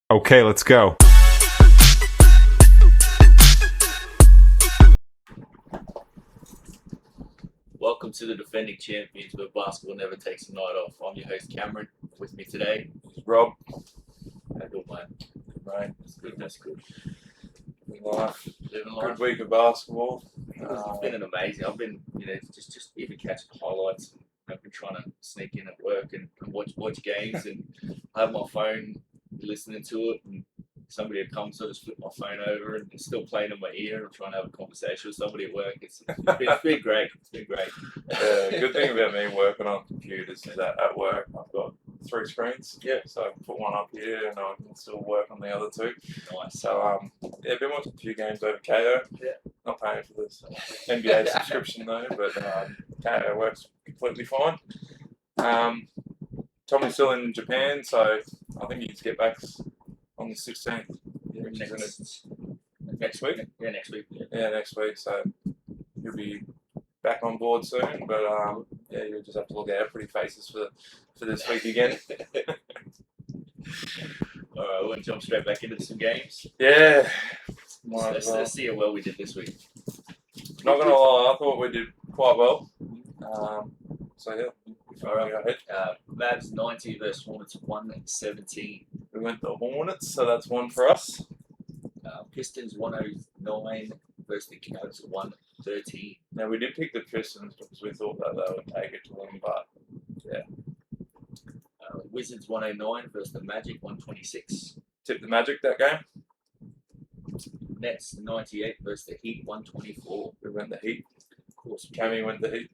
Okay, let's go. Welcome to the defending champions, where basketball never takes a night off. I'm your host Cameron. With me today is Rob. How good, man? Right. That's good. That's good. Life. Living Good life. week of basketball. It's been an amazing. I've been, just even catching highlights. I've been trying to sneak in at work and watch games, and I have my phone listening to it, and somebody would come, so I just flip my phone over, and it's still playing in my ear, and I'm trying to have a conversation with somebody at work. It's been great. It's been great. Good thing about me working on computers is that at work I've got 3 screens. Yeah. So I can put one up here and I can still work on the other 2. Nice. So I've been watching a few games over KO. Yeah. Not paying for this NBA subscription though, but KO works completely fine. Tommy's still in Japan, so I think he's get back on the 16th. Next week? Yeah, next week. Yeah, next week. So he'll be back on board soon. But yeah, you'll just have to look out pretty faces for this week again. All right, we're going to jump straight back into some games. Yeah. Let's see how well we did this week. Not gonna lie, I thought we did quite well. So yeah, All right. go ahead. Mavs 90 versus Hornets 117. We went the Hornets, so that's one for us. Pistons 109 versus the Cavs 113. Now we did pick the Pistons because we thought that they would take it to them, but yeah, Wizards 109 versus the Magic 126. tipped the Magic that game. Nets 98 versus the Heat 124. We went the Heat. Of course, Cammy went the Heat.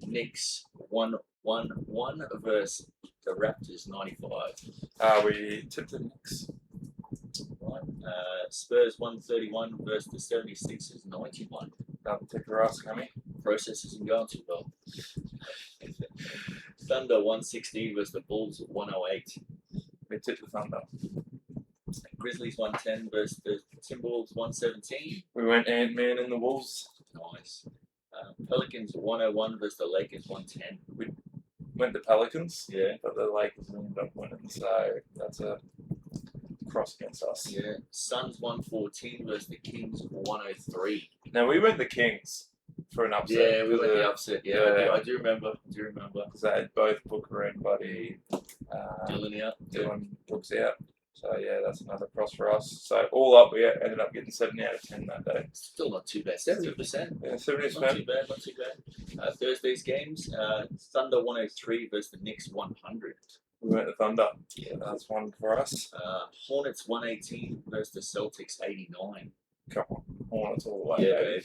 Knicks 111 versus the Raptors 95. We tipped the Knicks. Right. Spurs 131 versus the 76ers 91. Another tip for us, Cammy. Process isn't going too well. Thunder 116 versus the Bulls 108. We tipped the Thunder. Grizzlies 110 versus the Timberwolves 117. We went Ant-Man and the Wolves. Nice. Pelicans 101 versus the Lakers 110. We went the Pelicans. Yeah. But the Lakers ended up winning, so that's a cross against us. Yeah. Suns 114 versus the Kings 103. Now we went the Kings for an upset. Yeah, we went the upset. Yeah, I do remember. Because they had both Booker and Buddy Dylan out. Dylan Brooks out. So yeah, that's another cross for us. So all up, we ended up getting 7 out of 10 that day. Still not too bad. 70%. Yeah, 70%. Not too bad. Not too bad. Thursday's games: Thunder 103 versus the Knicks 100. We went the Thunder. Yeah, that's one for us. Hornets 118 versus the Celtics 89. Come on, Hornets all the way. Yeah,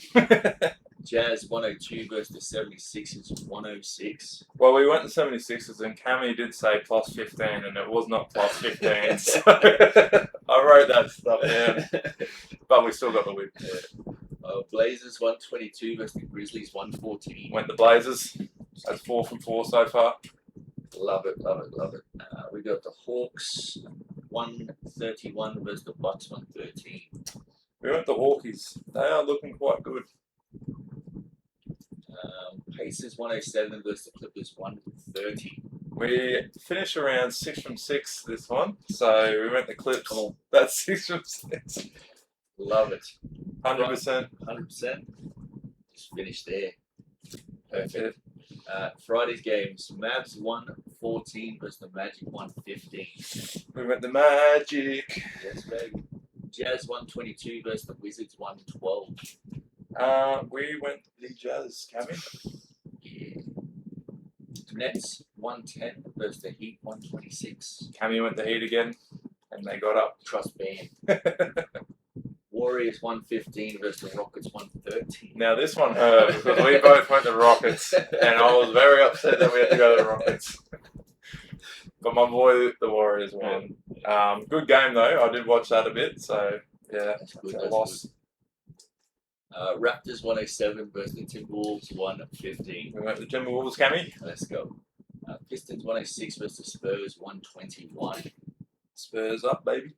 Baby. Jazz 102 versus the 76ers 106. Well, we went the 76ers and Cammy did say plus 15 and it was not plus 15. So I wrote that stuff down. But we still got the win. Yeah. Blazers 122 versus the Grizzlies 114. Went the Blazers. That's 4 from 4 so far. Love it. We got the Hawks 131 versus the Bucks 113. We went the Hawkies. They are looking quite good. Pacers 107 versus the Clippers 130. We finished around 6 from 6 this one, so we went the Clips. Come on. That's 6 from 6. Love it. 100%. 100%. Just finished there. Perfect. Friday's games: Mavs 114 versus the Magic 115. We went the Magic. Yes, baby. Jazz 122 versus the Wizards 112. We went the Jazz, Cammy. Yeah. Nets 110 versus the Heat 126. Cammy went the Heat again, and they got up. Trust band. Warriors 115 versus the Rockets 113. Now this one hurt because we both went the Rockets, and I was very upset that we had to go to the Rockets. But my boy, the Warriors won. Good game though. I did watch that a bit, so yeah, That's good. a loss. Raptors 107 versus the Timberwolves 115. We went the Timberwolves, Cammy. Let's go. Pistons 106 versus the Spurs 121. Spurs up, baby.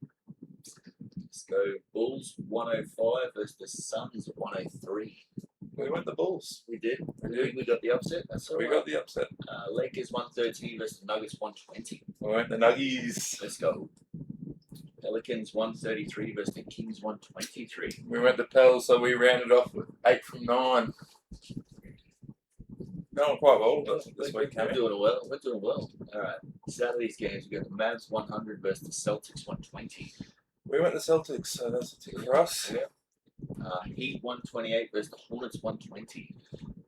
Let's go. Bulls 105 versus the Suns 103. We went the Bulls. We did. We did. We got the upset. That's all We right. got the upset. Lakers 113 versus the Nuggets 120. We went the Nuggies. Let's go. Pelicans 133 versus the Kings 123. We went to Pels, so we rounded off with 8 from 9. Going quite well this week, We're Cammy. doing well. We're doing well. All right. Saturday's games, we got the Mavs 100 versus the Celtics 120. We went to Celtics, so that's a tick for us. Yeah. Heat 128 versus the Hornets 120.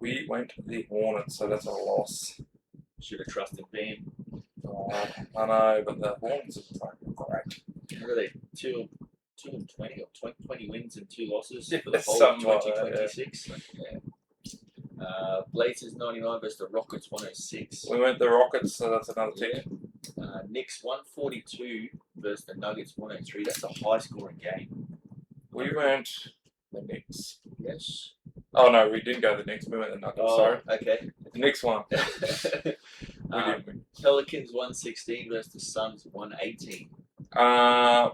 We went to the Hornets, so that's a loss. Should have trusted Beam. Oh, I know, but the Hornets are fucking great. What are they? 2 and 20 or 20 wins and 2 losses for the Yeah, whole something like that, 2026. Yeah. Blazers 99 versus the Rockets 106. We went the Rockets, so that's another tick. Knicks 142 versus the Nuggets 103. That's a high scoring game. We went the Knicks. Yes. Oh no, we didn't go the Knicks. We went the Nuggets. Sorry, Okay. the Knicks won. We didn't win. Pelicans 116 versus the Suns 118.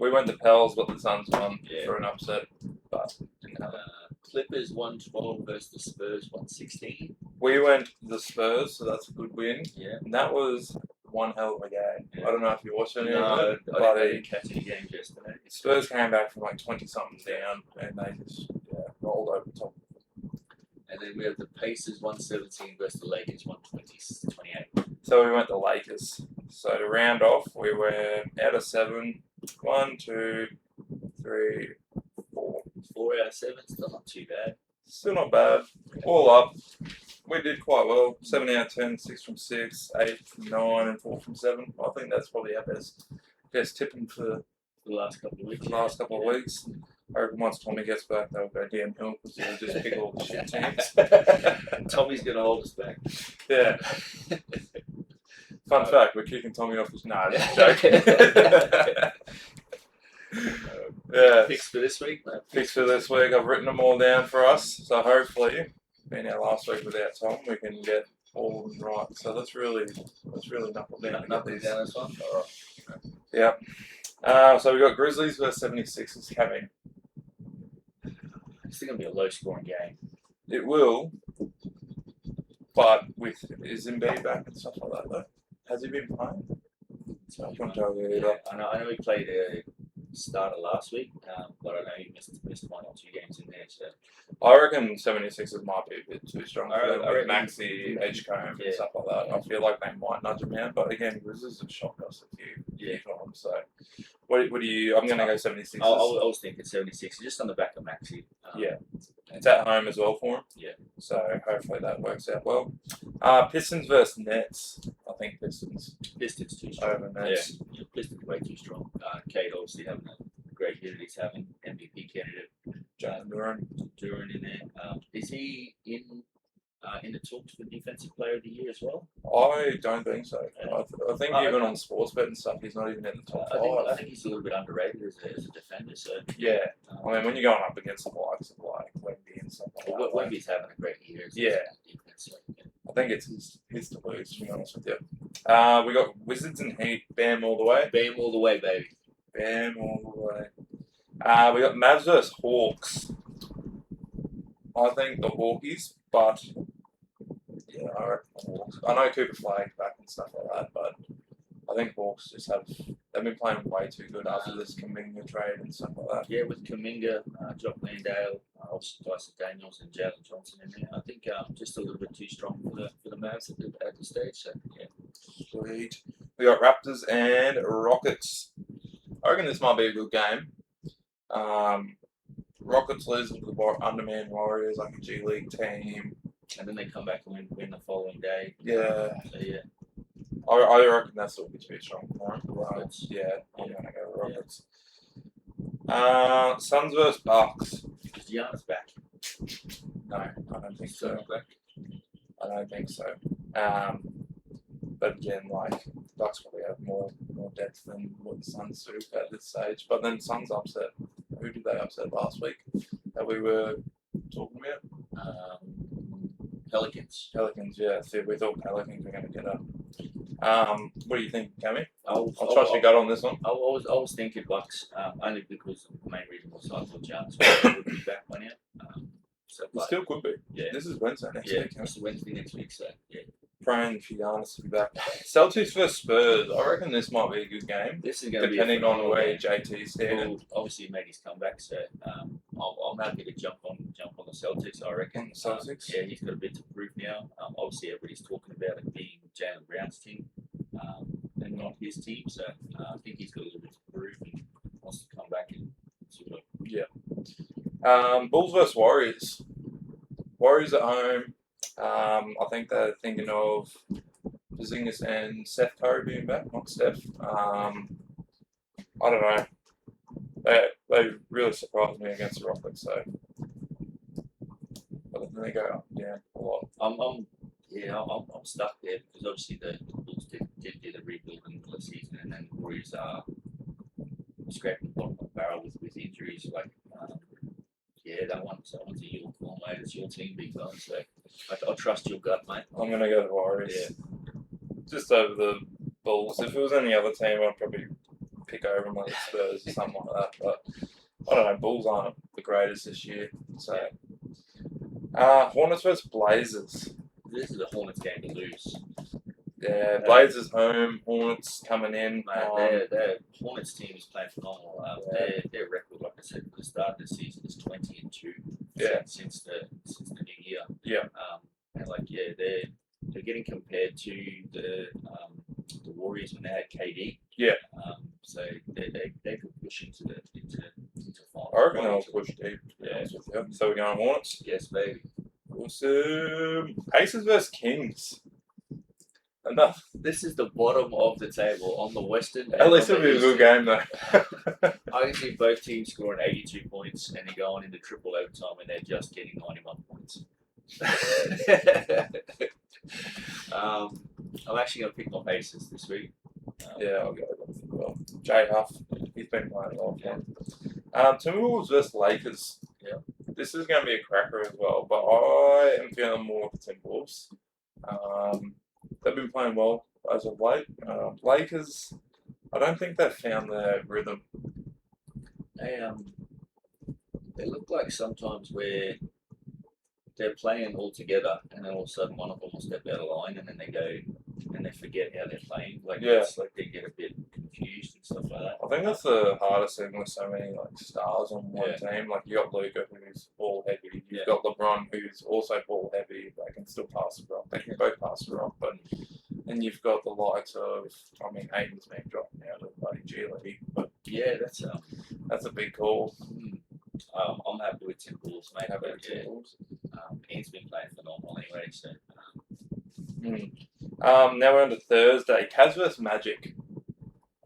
We went the Pels, but the Suns won Yeah. for an upset. But Clippers 112 versus the Spurs 116. we went the Spurs, so that's a good win. Yeah. And that was one hell of a game. Yeah. I don't know if you watched any of No, it, I but didn't catch any games yesterday. Spurs came back from like 20 something down, and they just rolled over the top. And then we have the Pacers 117 versus the Lakers 128. So we went the Lakers. So to round off, we went out of 7. 1, 2, 3, 4. 4 out of 7, still not too bad. Still not bad. All up, we did quite well. 7 out of 10, 6 from 6, 8 from 9, and 4 from 7. I think that's probably our best tipping for The last couple of weeks. the last couple of weeks. I reckon once Tommy gets back, they'll go downhill because he'll just pick all the shit teams. Tommy's going to hold us back. Yeah. Fun fact, we're kicking Tommy off his... Nah, that's a joke. Yeah. Picks for this week, mate. Picks for this week. I've written them all down for us. So hopefully, being our last week without Tom, we can get all of them right. So let's really knuckle down to get these. Down this one. All right. Yep. So we got Grizzlies versus 76ers coming. It's going to be a low scoring game. It will, but with is Embiid back and stuff like that though? Has he been playing? So I can't tell you yeah, either. I know he played a starter last week, but I know he missed 1 or 2 games in there. So I reckon 76ers might be a bit too strong for them I with reckon- Maxi, Edgecombe Yeah. and stuff like that. I feel like they might nudge them out, but again, Grizzlies have shocked us a few times. So, what do you? I'm going to go 76ers. I was thinking 76, just on the back of Maxi. Yeah. It's at home as well for him. Yeah. So hopefully that works out well. Pistons versus Nets. I think Pistons Pistons too strong. over Nets. Yeah, Pistons way too strong. Cade obviously having a great year that he's having. MVP candidate. Jalen Duran. Duran in there. Is he in the talks for Defensive Player of the Year as well? I don't think so. Yeah. I think even on sports bet and stuff, he's not even in the top I 5. think he's a little bit underrated as a defender. So Yeah. I mean, when you're going up against the likes of like Wemby and stuff like that, like, Wemby's having a great year. As Yeah. a defense, so, yeah. I think it's his to lose, to be honest with you. We got Wizards and Heat, Bam all the way. Bam all the way, baby. Bam all the way. We got Mavs versus Hawks. I think the Hawkies, but yeah, I reckon the Hawks. I know Cooper Flag's back and stuff like that, but I think Hawks just they've been playing way too good after this Kuminga trade and stuff like that. Yeah, with Kuminga, Jock Landale, obviously Dyson Daniels and Jalen Johnson in there. I think just a little bit too strong for the Mavs at the stage. So yeah. Sweet. We got Raptors and Rockets. I reckon this might be a good game. Rockets losing to the undermanned Warriors, like a G League team. And then they come back and win the following day. Yeah. So yeah. I reckon that's a bit too strong for them. Rockets. Yeah, I'm going to go Rockets. Suns versus Bucks. Is Giannis back? No, I don't think Still so. not back? I don't think so. But again, like, the Bucks probably have more depth than what the Suns do at this stage. But then Suns upset. Who did they upset last week that we were talking about? Pelicans. Pelicans, yeah. So we thought Pelicans were going to get up. What do you think, Cammy? I'll trust your gut on this one. I was thinking Bucks, only because the main reason was I thought Giannis would be back by now. So, It still could be. yeah. This is Wednesday next Yeah, week. Huh? it's Wednesday next week, so yeah. praying for Giannis to be back. Celtics vs Spurs. I reckon this might be a good game, This is going to be depending on where game. JT's standing. Well, obviously, he made his comeback, so I'm happy to jump on the Celtics. I reckon. Celtics? Yeah, he's got a bit to prove now. Obviously, everybody's talking about it being Jalen Brown's team, and not his team. So I think he's got a little bit to prove and wants to come back and sort of. Yeah. Bulls vs Warriors. Warriors at home. I think they're thinking of Porzingis and Seth Curry being back, not Steph. I don't know. They really surprised me against the Rockets, so but then they go up, a lot. I'm stuck there because obviously the Bulls did the rebuild in the season, and then the Warriors are scraping the bottom of the barrel with injuries. Like, that one's a your call, mate. It's your team, big guy. So I trust your gut, mate. I'm gonna go to Warriors. Just over the Bulls. If it was any other team, I'd probably pick over them like the Spurs or something like that. But I don't know. Bulls aren't the greatest this year. So Hornets vs Blazers. This is a Hornets game to lose. Yeah, Blazers home, Hornets coming in. Mate, their Hornets team is playing phenomenal. Their record, like I said, for the start of the season is 20-2. Yeah. Since the new year. Yeah. And they're getting compared to the Warriors when they had KD. Yeah. So they could push into final. I reckon they'll push deep. Yeah. So we're going Hornets. Yes, baby. Awesome. Pacers vs Kings. Enough. This is the bottom of the table on the Western. At least it'll be a good game though. I can see both teams scoring 82 points and they're going into triple overtime and they're just getting 91 points. I'm actually going to pick my Pacers this week. I'll go with them as well. Jay Huff, he's been playing well. Timberwolves vs Lakers. Yeah. This is going to be a cracker as well, but I am feeling more with the Timberwolves. They've been playing well as of late. Lakers, I don't think they've found their rhythm. They look like sometimes where they're playing all together and then all of a sudden one of them will step out of line and then they go and they forget how they're playing. It's like they get a bit confused and stuff like that. I think that's the hardest thing with so many stars on one team. Like you got Luka who's ball heavy, you've got LeBron who's also ball heavy. They can still pass the rock. They can both pass the rock, but then you've got the likes of Aiden's been dropped now to bloody G League. But that's a big call. I'm happy with Timberwolves, mate. Happy with Timberwolves. He's been playing phenomenal anyway. So. Now we're on to Thursday. Cavs vs Magic.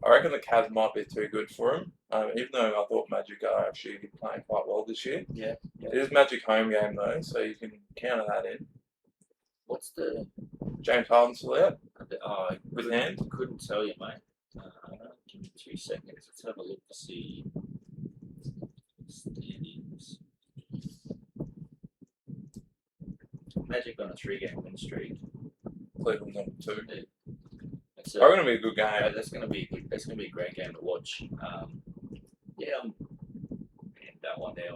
I reckon the Cavs might be too good for him. Even though I thought Magic are actually playing quite well this year. Yeah. It is Magic home game though, so you can counter that in. What's the James Harden still out? With hand? Couldn't tell you, mate. Give me 2 seconds. Let's have a look to see standings. Magic on a 3-game win streak. Cleveland's on 2. It's going to be a good game. That's going to be a great game to watch. That one there.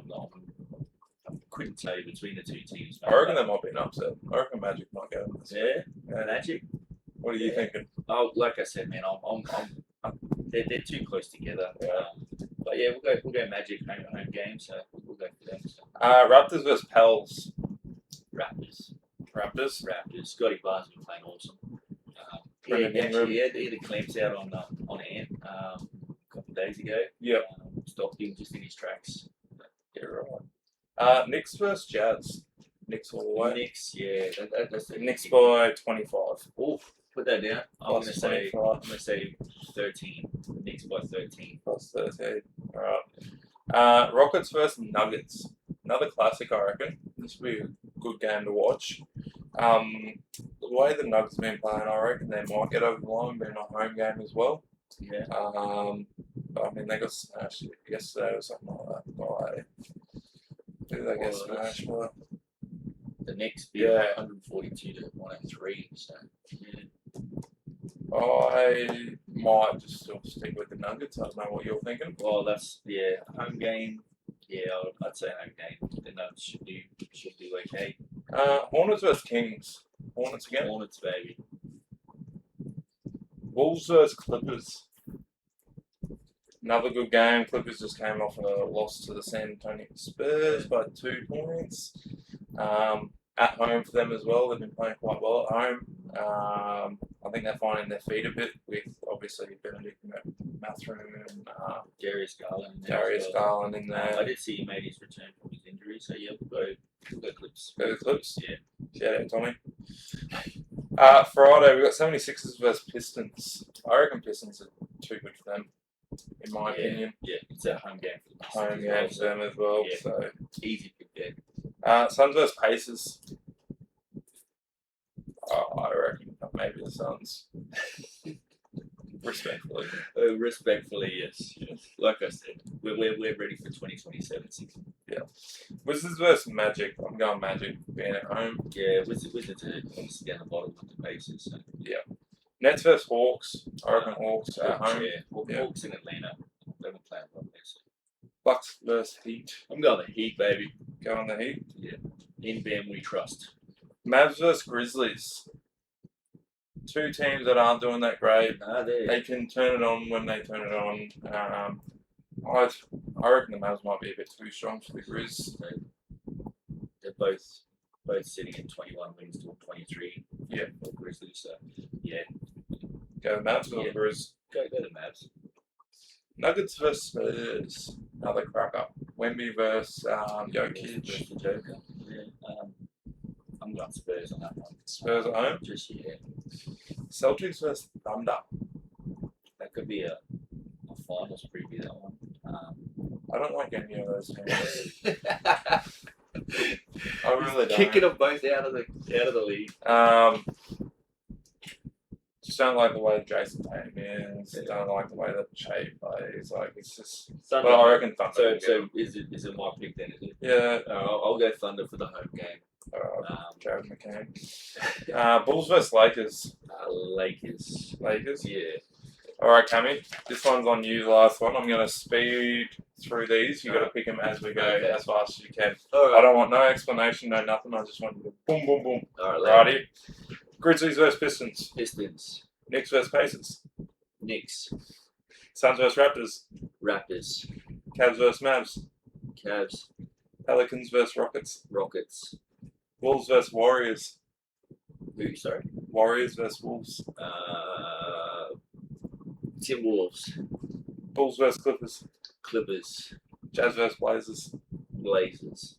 I couldn't tell you between the two teams. I reckon there might be an upset. I reckon Magic might go. Magic. What are you thinking? Oh, like I said, man, they're too close together. Yeah. But we'll go Magic home game, so we'll go for them. So. Raptors vs Pels. Raptors. Scotty Barnes been playing awesome. He had the clamps out on Ant a couple of days ago. Yeah. Stopped him just in his tracks. Yeah, right. Knicks vs Jazz. Knicks all the way. Knicks, that's the Knicks by 25. Oh, put that down. I'm going to say 13. Knicks by 13. Plus 13. All right. Rockets vs Nuggets. Another classic, I reckon. This will be a good game to watch. The way the Nuggets have been playing, I reckon they might get over the line, being a home game as well. Yeah. They got smashed yesterday or something like that. Who did they get smashed by? The Knicks beat 142 to 103. So, I might just still stick with the Nuggets. I don't know what you're thinking. Well, that's home game. Yeah, I'd say home game. The Nuggets should do okay. Hornets vs Kings. Hornets again. Hornets, baby. Wolves versus Clippers. Another good game. Clippers just came off a loss to the San Antonio Spurs by 2 points. At home for them as well. They've been playing quite well at home. I think they're finding their feet a bit with obviously Benedict Mathurin and Darius Garland. Garland in there. I did see he made his return from his injury, so yeah, we'll go Clips. Go the Clips. Yeah. Shout out, Tommy. Friday, we've got 76ers versus Pistons. I reckon Pistons are too good for them, in my opinion. Yeah, it's a home game for the Pistons. Home game for them as well. Yeah. So Easy pick there. Suns versus Pacers. I reckon maybe the Suns. Respectfully. Respectfully, yes. Like I said, we're ready for 2027 season. Yeah. Wizards versus Magic. I'm going Magic, being at home. Yeah, Wizards are obviously down the bottom with the Pacers. So. Yeah. Nets versus Hawks. I reckon Hawks at home. Yeah. Hawks in Atlanta. They haven't played well there. So. Bucks versus Heat. I'm going the Heat, baby. Going the Heat. Yeah. In them we trust. Mavs versus Grizzlies. 2 teams that aren't doing that great. They can turn it on when they turn it on. I reckon the Mavs might be a bit too strong for the Grizz. They're both sitting at 21 wins to 23. Yeah. For Grizzlies, so yeah. Go the Mavs or the Grizz? Go the Mavs. Nuggets versus Spurs. Another cracker. Wemby versus Jokic. Versus the Joker. Yeah. I'm going Spurs on that one. Spurs at home. Just Celtics versus Thunder. That could be a finals preview. That one. I don't like any of those teams. I really don't. Kicking them both out of the league. Just don't like the way Jason Tatum is. Don't like the way that Shea plays. Like it's just. Thunder. Well, I reckon Thunder. So is it my pick then? Is it? Yeah. I'll go Thunder for the home game. Jared McCann. Bulls versus Lakers. Lakers. Yeah. All right, Cammy. This one's on you. The last one. I'm going to speed through these. You got to pick them as we go, as fast as you can. All right. I don't want no explanation, no nothing. I just want you to boom, boom, boom. All right. Righty. Grizzlies versus Pistons. Pistons. Knicks versus Pacers. Knicks. Suns versus Raptors. Raptors. Cavs versus Mavs. Cavs. Pelicans versus Rockets. Rockets. Wolves versus Warriors. Who? Sorry. Warriors versus Wolves. Timberwolves. Bulls versus Clippers. Clippers. Jazz versus Blazers. Blazers.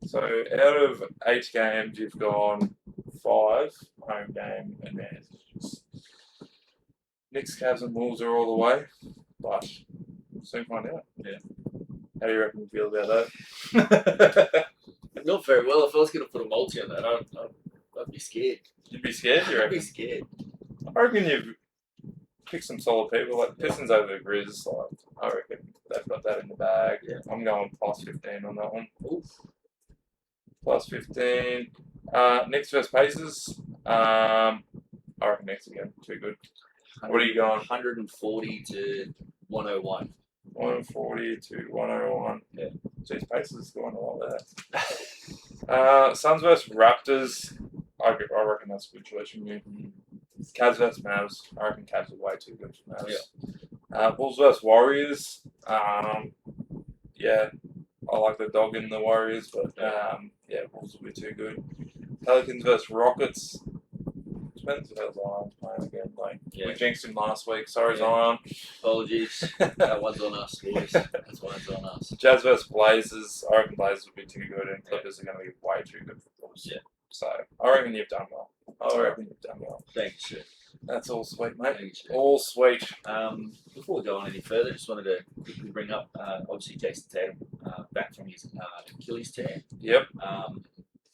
So out of 8 games, you've gone 5 home game and then Knicks, Cavs, and Wolves are all the way. But we'll soon find out. Yeah. How do you reckon you feel about that? Not very well. If I was going to put a multi on that, I'd be scared. You'd be scared, you I'd reckon? be scared. I reckon you've picked some solid people. Like Pistons over the Grizz. Like, I reckon they've got that in the bag. Yeah. I'm going plus 15 on that one. Oof. Plus 15. Knicks versus Pacers. I reckon Knicks again. Too good. What are you going? 140 to 101. 140 to 101. Yeah. Jeez, Pacers going a lot there. Suns versus Raptors. I reckon that's a good choice from you. Cavs versus Mavs. I reckon Cavs are way too good for Mavs. Yeah. Bulls versus Warriors. Yeah, I like the dog in the Warriors, but yeah, Bulls will be too good. Pelicans versus Rockets. Depends how Zion's playing again. Like we jinxed him last week. Sorry, Zion. Apologies. That one's on us, boys. That one's on us. Jazz versus Blazers. I reckon Blazers will be too good, and Clippers are going to be way too good for Bulls. Yeah. So I reckon you've done well. Thank you, sir. That's all sweet, mate. Thank you, sir. All sweet. Before we go on any further, just wanted to quickly bring up, obviously, Jason Tatum back from his Achilles tear. Yep.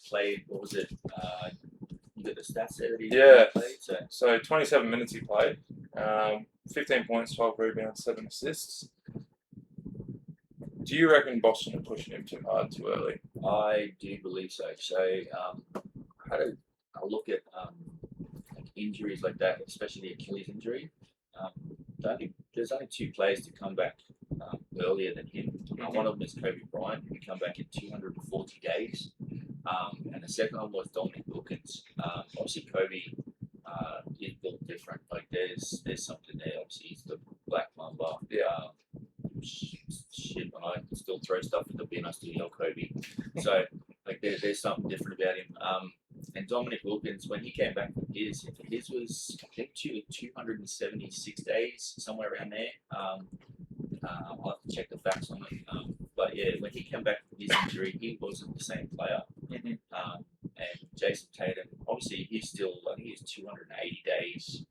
Played, what was it? You got the stats there that he played? So 27 minutes he played. 15 points, 12 rebounds, 7 assists. Do you reckon Boston are pushing him too hard too early? I do believe so. So I had a look at like injuries like that, especially the Achilles injury. There's only 2 players to come back earlier than him. One of them is Kobe Bryant, who come back in 240 days. And the second one was Dominic Wilkins. Obviously, Kobe is built different. Like there's something there. Obviously, he's the black mamba. Yeah. Shit, when I still throw stuff in the bin, I still yell Kobe. So like there's something different about him. And Dominic Wilkins, when he came back from his was I think 276 days, somewhere around there. I'll have to check the facts on it. But yeah, when he came back from his injury, he wasn't the same player. And Jason Tatum, obviously, he's still, I think he's 280 days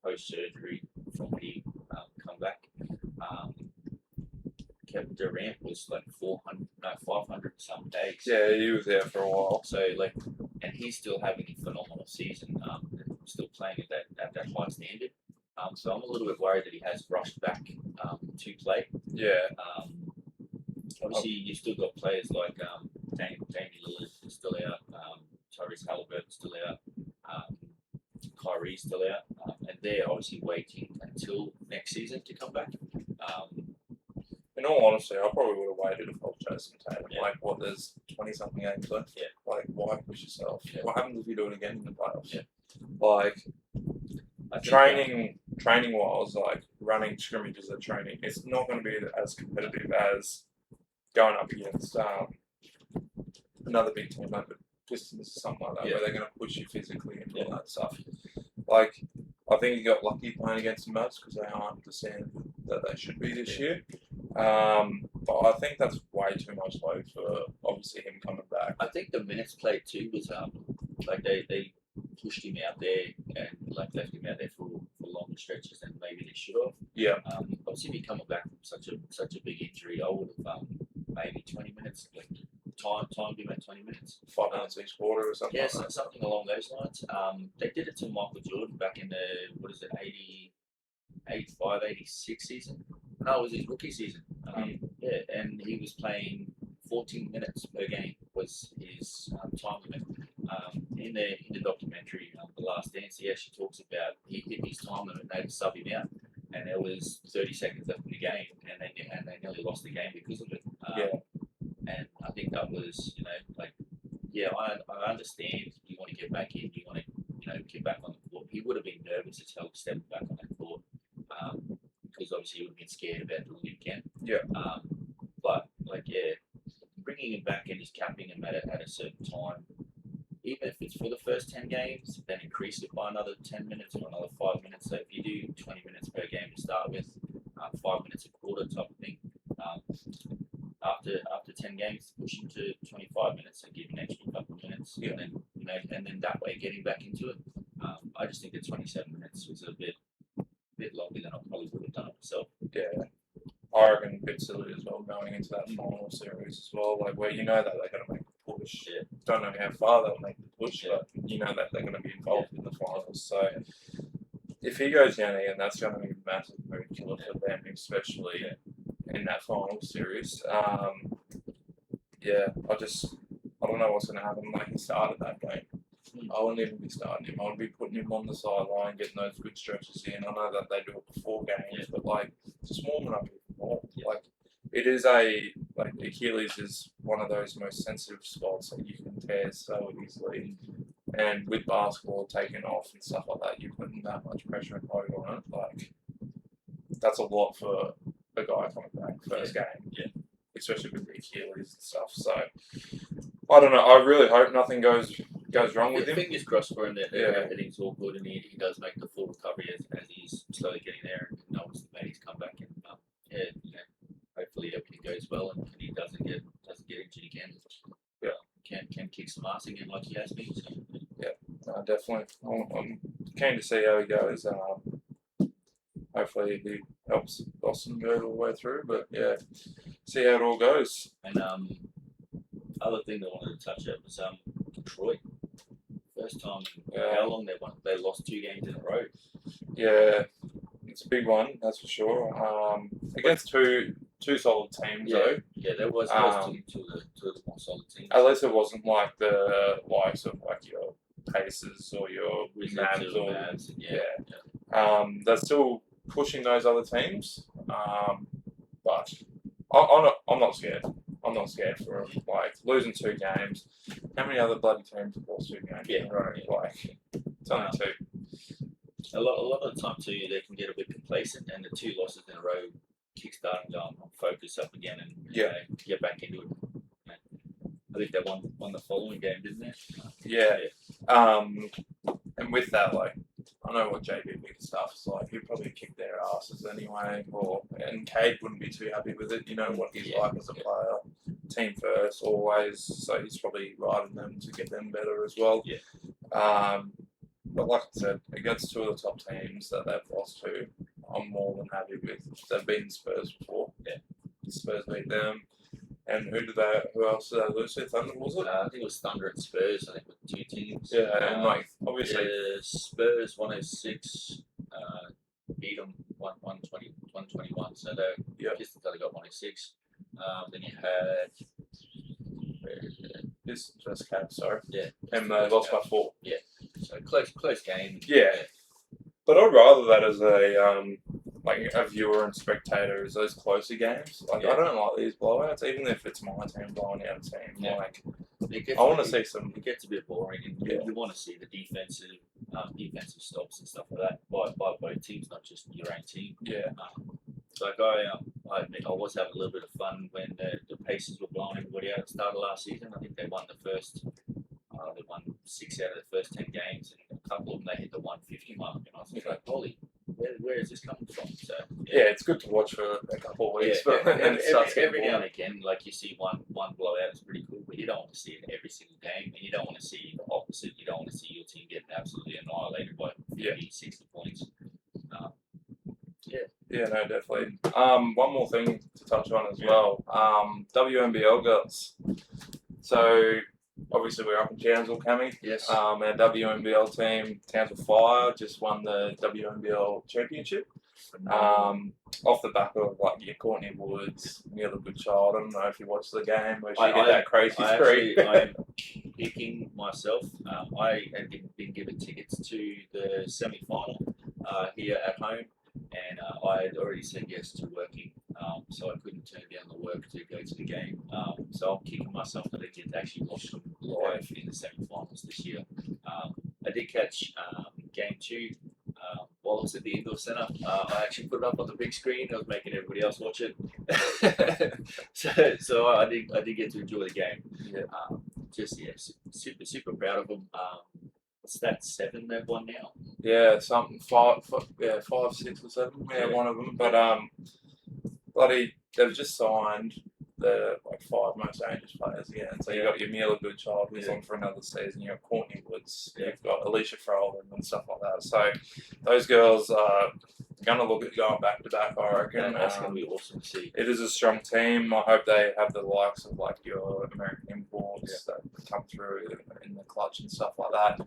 post surgery from when he come back. Kevin Durant was like 500 some days. Yeah, he was there for a while. So like, and he's still having a phenomenal season. Still playing at that high standard. So I'm a little bit worried that he has rushed back to play. Yeah. Obviously, you've still got players like Damian Lillard is still out, Tyrese Halliburton's still out, Kyrie's still out, and they're obviously waiting until next season to come back. In all honesty, I probably would have waited if I was Jason Tatum. Yeah. Like, what, there's 20-something games left? Yeah. Like, why push yourself? Yeah. What happens if you do it again in the playoffs? Yeah. Like, I think training-wise, like, running scrimmages at training, it's not going to be as competitive as going up against another big team like the Pistons or something like that, Yeah. where they're going to push you physically and all Yeah. that stuff. Like, I think he got lucky playing against the Mavs because they aren't the standard that they should be this year. But I think that's way too much load for obviously him coming back. I think the minutes played too was like they pushed him out there and like left him out there for longer stretches than maybe they should have. Yeah. Obviously, me coming back from such a big injury, I would have maybe 20 minutes, like time him at 20 minutes. 5 minutes each quarter or something. Yeah, like that. something along those lines. They did it to Michael Jordan back in the 85, 86 season. No, it was his rookie season. Yeah, and he was playing 14 minutes per game was his time limit. In the documentary, The Last Dance, he actually talks about he hit his time limit and they had to sub him out, and there was 30 seconds left in the game, and they nearly lost the game because of it. And I think that was, like, yeah, I understand you want to get back in, you want to, get back on the court. He would have been nervous as hell stepping back on the court because obviously he would have been scared about doing it again. Yeah. But like, yeah, bringing him back and just capping him at a certain time, even if it's for the first 10 games, then increase it by another 10 minutes or another 5 minutes. So if you do 20 minutes per game to start with, 5 minutes a quarter type of thing. After 10 games, push him to 25 minutes and give him an extra couple of minutes, Yeah. and then that way getting back into it. I just think the 27 minutes was a bit longer than I probably would have done it myself. Yeah. I reckon a bit silly as well going into that final series as well, like where you know that they're going to make the push. Yeah. Don't know how far they'll make the push, Yeah. but you know that they're going to be involved in the finals. So if he goes down again, that's going to be a massive mood killer for them, especially in that final series. I don't know what's going to happen. Like, he started that game. I wouldn't even be starting him. I would be putting him on the sideline, getting those good stretches in. I know that they do it before games, but like, just warming up even more. Like, it is like Achilles is one of those most sensitive spots that you can tear so easily. And with basketball taking off and stuff like that, you're putting that much pressure and load on it. Like, that's a lot for a guy coming back first game. Yeah. Especially with the Achilles and stuff. So, I don't know. I really hope nothing goes wrong with him. Fingers crossed for him that Yeah. everything's all good and he does make the full recovery as he's slowly getting there and obviously made his comeback and hopefully everything goes well and he doesn't get injured again. Yeah. Can kick some ass again like he has been. So. Definitely. I'm keen to see how he goes. Hopefully he helps Boston go all the way through, but yeah, see how it all goes. And other thing that I wanted to touch on was Detroit. First time in how long they lost 2 games in a row. Yeah, it's a big one, that's for sure. Against two solid teams though. Yeah, there was two of the more solid teams. At least it wasn't like the likes of like your Pacers or your Mavs or Mavs. they're still pushing those other teams. But I'm not scared. I'm not scared for like losing 2 games. How many other bloody teams have lost 2 games? Yeah. Right. Like, it's only 2. A lot of the time too, they can get a bit complacent, and the 2 losses in a row kickstart and go on focus up again and get back into it. I think they won the following game, didn't they? Yeah. And with that, like, I know what JB Big stuff's like. He'd probably kick their asses anyway. And Cade wouldn't be too happy with it. You know what he's like as a player. Team first, always. So he's probably riding them to get them better as well. Yeah. But like I said, against 2 of the top teams that they've lost to, I'm more than happy with. They've beaten Spurs before. Yeah. Spurs beat them. And who else did they lose to? Thunder, was it? I think it was Thunder and Spurs, I think, with 2 teams. Yeah, and like, obviously. Spurs 106, beat them 120, 121, so they Pistons only got 106. Then you had. This just Cavs, sorry. Yeah. And they lost by 4. Yeah. So close game. Yeah. But I'd rather that as a viewer and spectator as those closer games. Like I don't like these blowouts, even if it's my team blowing out a team. Yeah. Like I want to see some. It gets a bit boring, and you want to see the defensive stops and stuff like that by both teams, not just your own team. Yeah. Like I admit, I was having a little bit of fun when the Pacers were blowing everybody out at the start of last season. I think they won they won 6 out of the first 10 games, and a couple of them they hit the 150 mark, and I was just like, holy, where is this coming from? So it's good to watch for a couple of weeks, but then it starts every now and again, like you see one blowout is pretty cool, but you don't want to see it every single game, and you don't want to see the opposite. You don't want to see your team getting absolutely annihilated by 50, 60 points. Yeah, no, definitely. One more thing to touch on as well. WNBL girls. So obviously we're up in Townsville, Cammy. Yes. Our WNBL team, Townsville Fire, just won the WNBL Championship. Off the back of like your Courtney Woods, Mila Goodchild. I don't know if you watched the game where she did that crazy streak. I'm picking myself. I had been given tickets to the semi-final here at home. And I had already said yes to working, so I couldn't turn down the work to go to the game. So I'm kicking myself that I did actually watch them live in the semi-finals this year. I did catch game 2 while I was at the indoor centre. I actually put it up on the big screen. I was making everybody else watch it. so I did get to enjoy the game. Yeah. Super proud of them. What's that, 7 they've won now? Yeah, something 5, 6 or 7. Yeah, one of them. But bloody, they've just signed the 5 most dangerous players again. So you got your Mila Goodchild who's on for another season. You got Courtney Woods. You've got Alicia Froland and stuff like that. So those girls are gonna look at going back to back. I reckon that's gonna be awesome to see. It is a strong team. I hope they have the likes of like your American imports that come through in the clutch and stuff like that.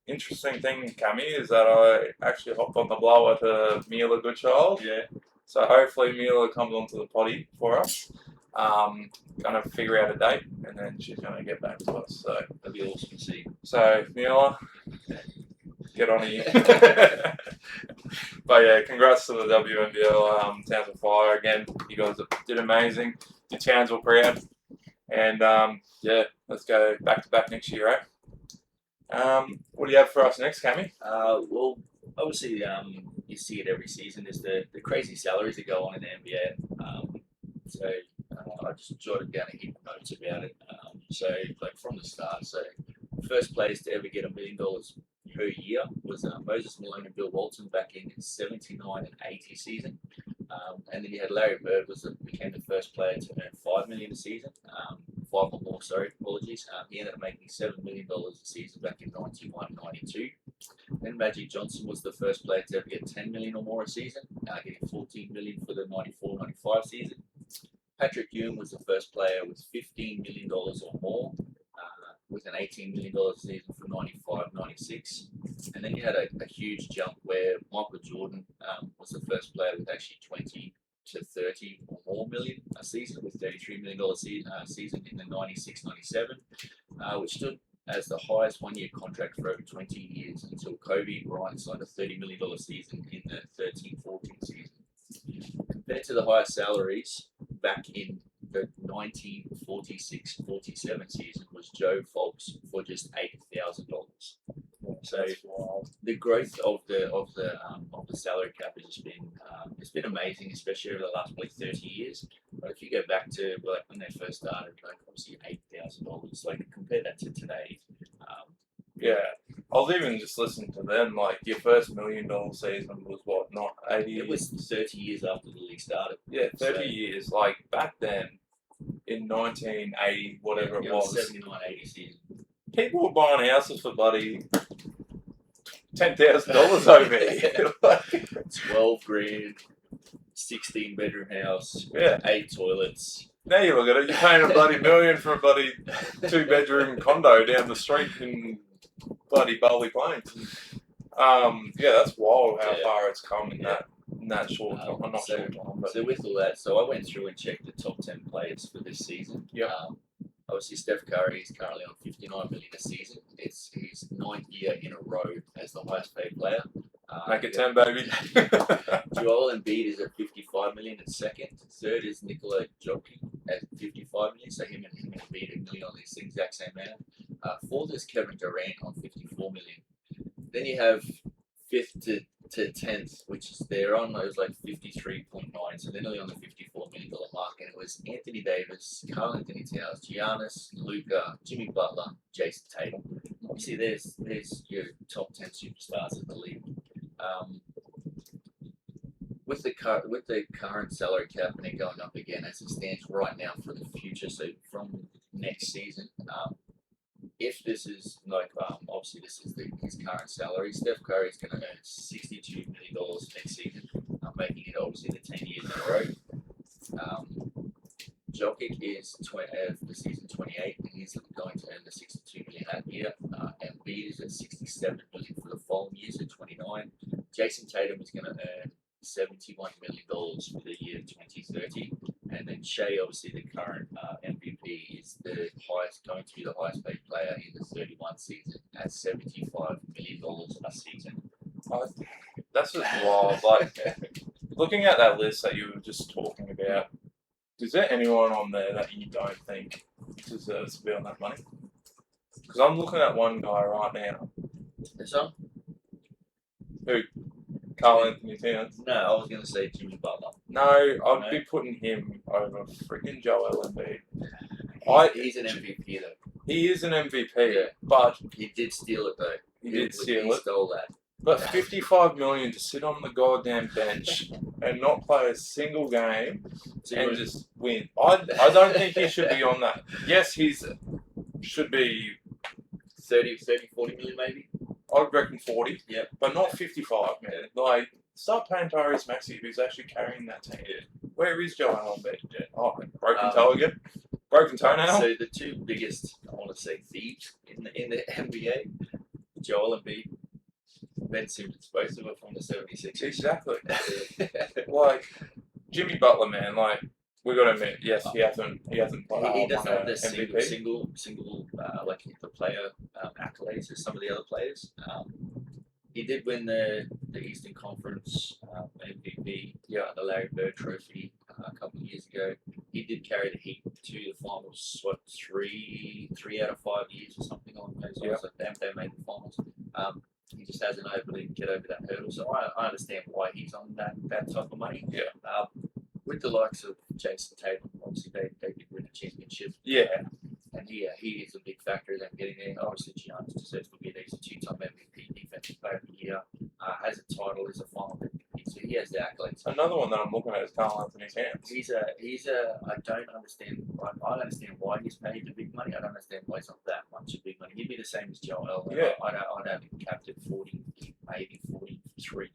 Interesting thing, Cammy, is that I actually hopped on the blower to Mila Goodchild. Yeah. So hopefully Mila comes onto the potty for us. Gonna figure out a date, and then she's gonna get back to us. So that'd be awesome to see. So Mila, get on you. But yeah, congrats to the WNBL Townsville Fire again. You guys did amazing. Your Townsville proud, and let's go back to back next year, right? What do you have for us next, Cammy? Well, obviously, you see it every season. Is the crazy salaries that go on in the NBA. So I just jotted down a heap of notes about it. So like from the start, so the first players to ever get $1 million per year was Moses Malone and Bill Walton back in 79 and 80 season. And then you had Larry Bird became the first player to earn $5 million a season. 5 or more, sorry, apologies. He ended up making $7 million a season back in 91-92. Then Magic Johnson was the first player to ever get $10 million or more a season, getting $14 million for the 94-95 season. Patrick Ewing was the first player with $15 million or more, with an $18 million a season for 95-96. And then you had a huge jump where Michael Jordan was the first player with actually 20 to 30 or more million a season, with $33 million season in the 96-97, which stood as the highest one-year contract for over 20 years until Kobe Bryant signed a $30 million season in the 13-14 season. Compared to the higher salaries back in the 1946-47 season was Joe Fox for just $80,000. So That's wild. the growth of the salary cap has just been it's been amazing, especially over the last like 30 years. But if you go back to like when they first started, like obviously $80,000, like compare that to today. Yeah. I was even just listening to them, like your first $1 million season was what, not 80? It was 30 years after the league started. Yeah, 30 So, years. Like back then, in 1980, whatever it was, 79-80 season. people were buying houses for bloody $10,000 over here. Like, 12 grand, 16 bedroom house, yeah. 8 toilets. Now you look at it, you're paying a bloody $1 million for a bloody 2-bedroom condo down the street in bloody Bali Plains. Yeah, that's wild how far it's come in that short time. Not short time, but so with all that, so I went through and checked the top 10 players for this season. Yeah. Obviously, Steph Curry is currently on $59 million a season. It's his 9th year in a row as the highest paid player. make it 10, baby. Joel Embiid is at $55 million at second. Third is Nikola Jokic at $55 million. So him and Embiid are nearly on the exact same amount. Fourth is Kevin Durant on $54 million. Then you have fifth to 10th, which is they're on those like 53.9, so they're nearly on the $54 million mark. And it was Anthony Davis, Karl Anthony Towns, Giannis, Luka, Jimmy Butler, Jason Tatum. Obviously, there's your top 10 superstars in the league. With the current salary cap and it going up again as it stands right now for the future, so from next season, if this is like obviously this is his current salary, Steph Curry is going to earn $62 million next season, making it obviously the 10 years in a row. Jokic is for the season 28, and he's going to earn the $62 million that year. Embiid is at $67 million for the following year, so 29. Jason Tatum is going to earn $71 million for the year 2030, and then Shea, obviously the current MVP, is the highest, going to be the highest paid player in the 31 season at $75 million a season. That's just wild. Like, looking at that list that you were just talking about, is there anyone on there that you don't think deserves to be on that money? Because I'm looking at one guy right now. This one? Who? Karl Anthony Towns? No, I was going to say Jimmy Butler. No, I'd be putting him over freaking Joel Embiid. He's an MVP though. He is an MVP, but he did steal it though. He stole that. But $55 million to sit on the goddamn bench and not play a single game and just win. I don't think he should be on that. Yes, should be 30, 40 million maybe. I'd reckon 40. Yeah. But not 55, man. Like, start paying Tyrese Maxey, who's actually carrying that team. Yeah. Where is Joel Embiid? Oh, broken toe again. Broken toenail. So the two biggest, I want to say, thieves in the NBA, Joel Embiid, Ben Simmons, both of them from the 76ers. Exactly. Like, Jimmy Butler, man, like, we got to admit, yes, he hasn't He doesn't have the MVP. single like the player accolades as some of the other players. He did win the Eastern Conference MVP, the Larry Bird Trophy a couple of years ago. He did carry the Heat to the finals, what, three out of 5 years or something along those lines. Like they made the finals. He just hasn't able to get over that hurdle. So I understand why he's on that type of money. Yeah. With the likes of Jason Tatum, obviously they did win a championship. Yeah. And he is a big factor in them getting there. Obviously, Giannis deserves to be there. He's a 2-time MVP, Defensive Player of the Year, has a title, is a final MVP, so he has the accolades. Another one that I'm looking at is Karl Anthony Towns. I don't understand. I understand why he's paid the big money. I don't understand why he's not that much of big money. He'd be the same as Joel. Yeah. I'd have him capped at 40, maybe 43.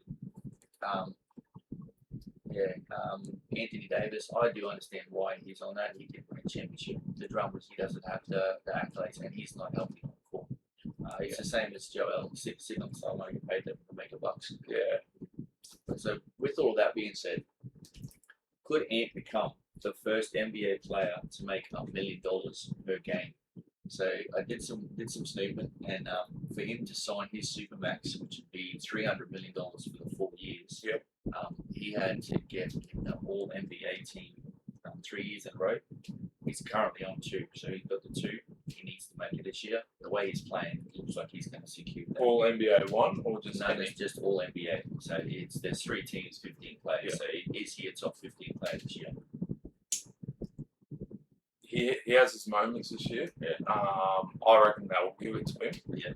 Anthony Davis, I do understand why he's on that. He did win a championship. The drummers, he doesn't have the accolades, and he's not helping on the court. It's the same as Joel. Sitting on the sideline, get paid them to make a bucks. Yeah. So, with all that being said, could Ant become the first NBA player to make $1 million per game? So I did some snooping, and for him to sign his supermax, which would be $300 million for the 4 years, he had to get an All NBA team 3 years in a row. He's currently on 2, so he's got the 2. He needs to make it this year. The way he's playing, it looks like he's going to secure that. All NBA one or just No, any? it's just all NBA. So there's 3 teams, 15 players. Yeah. So is he a top 15 player this year? He has his moments this year. Yeah. I reckon that will give it to him. Yeah.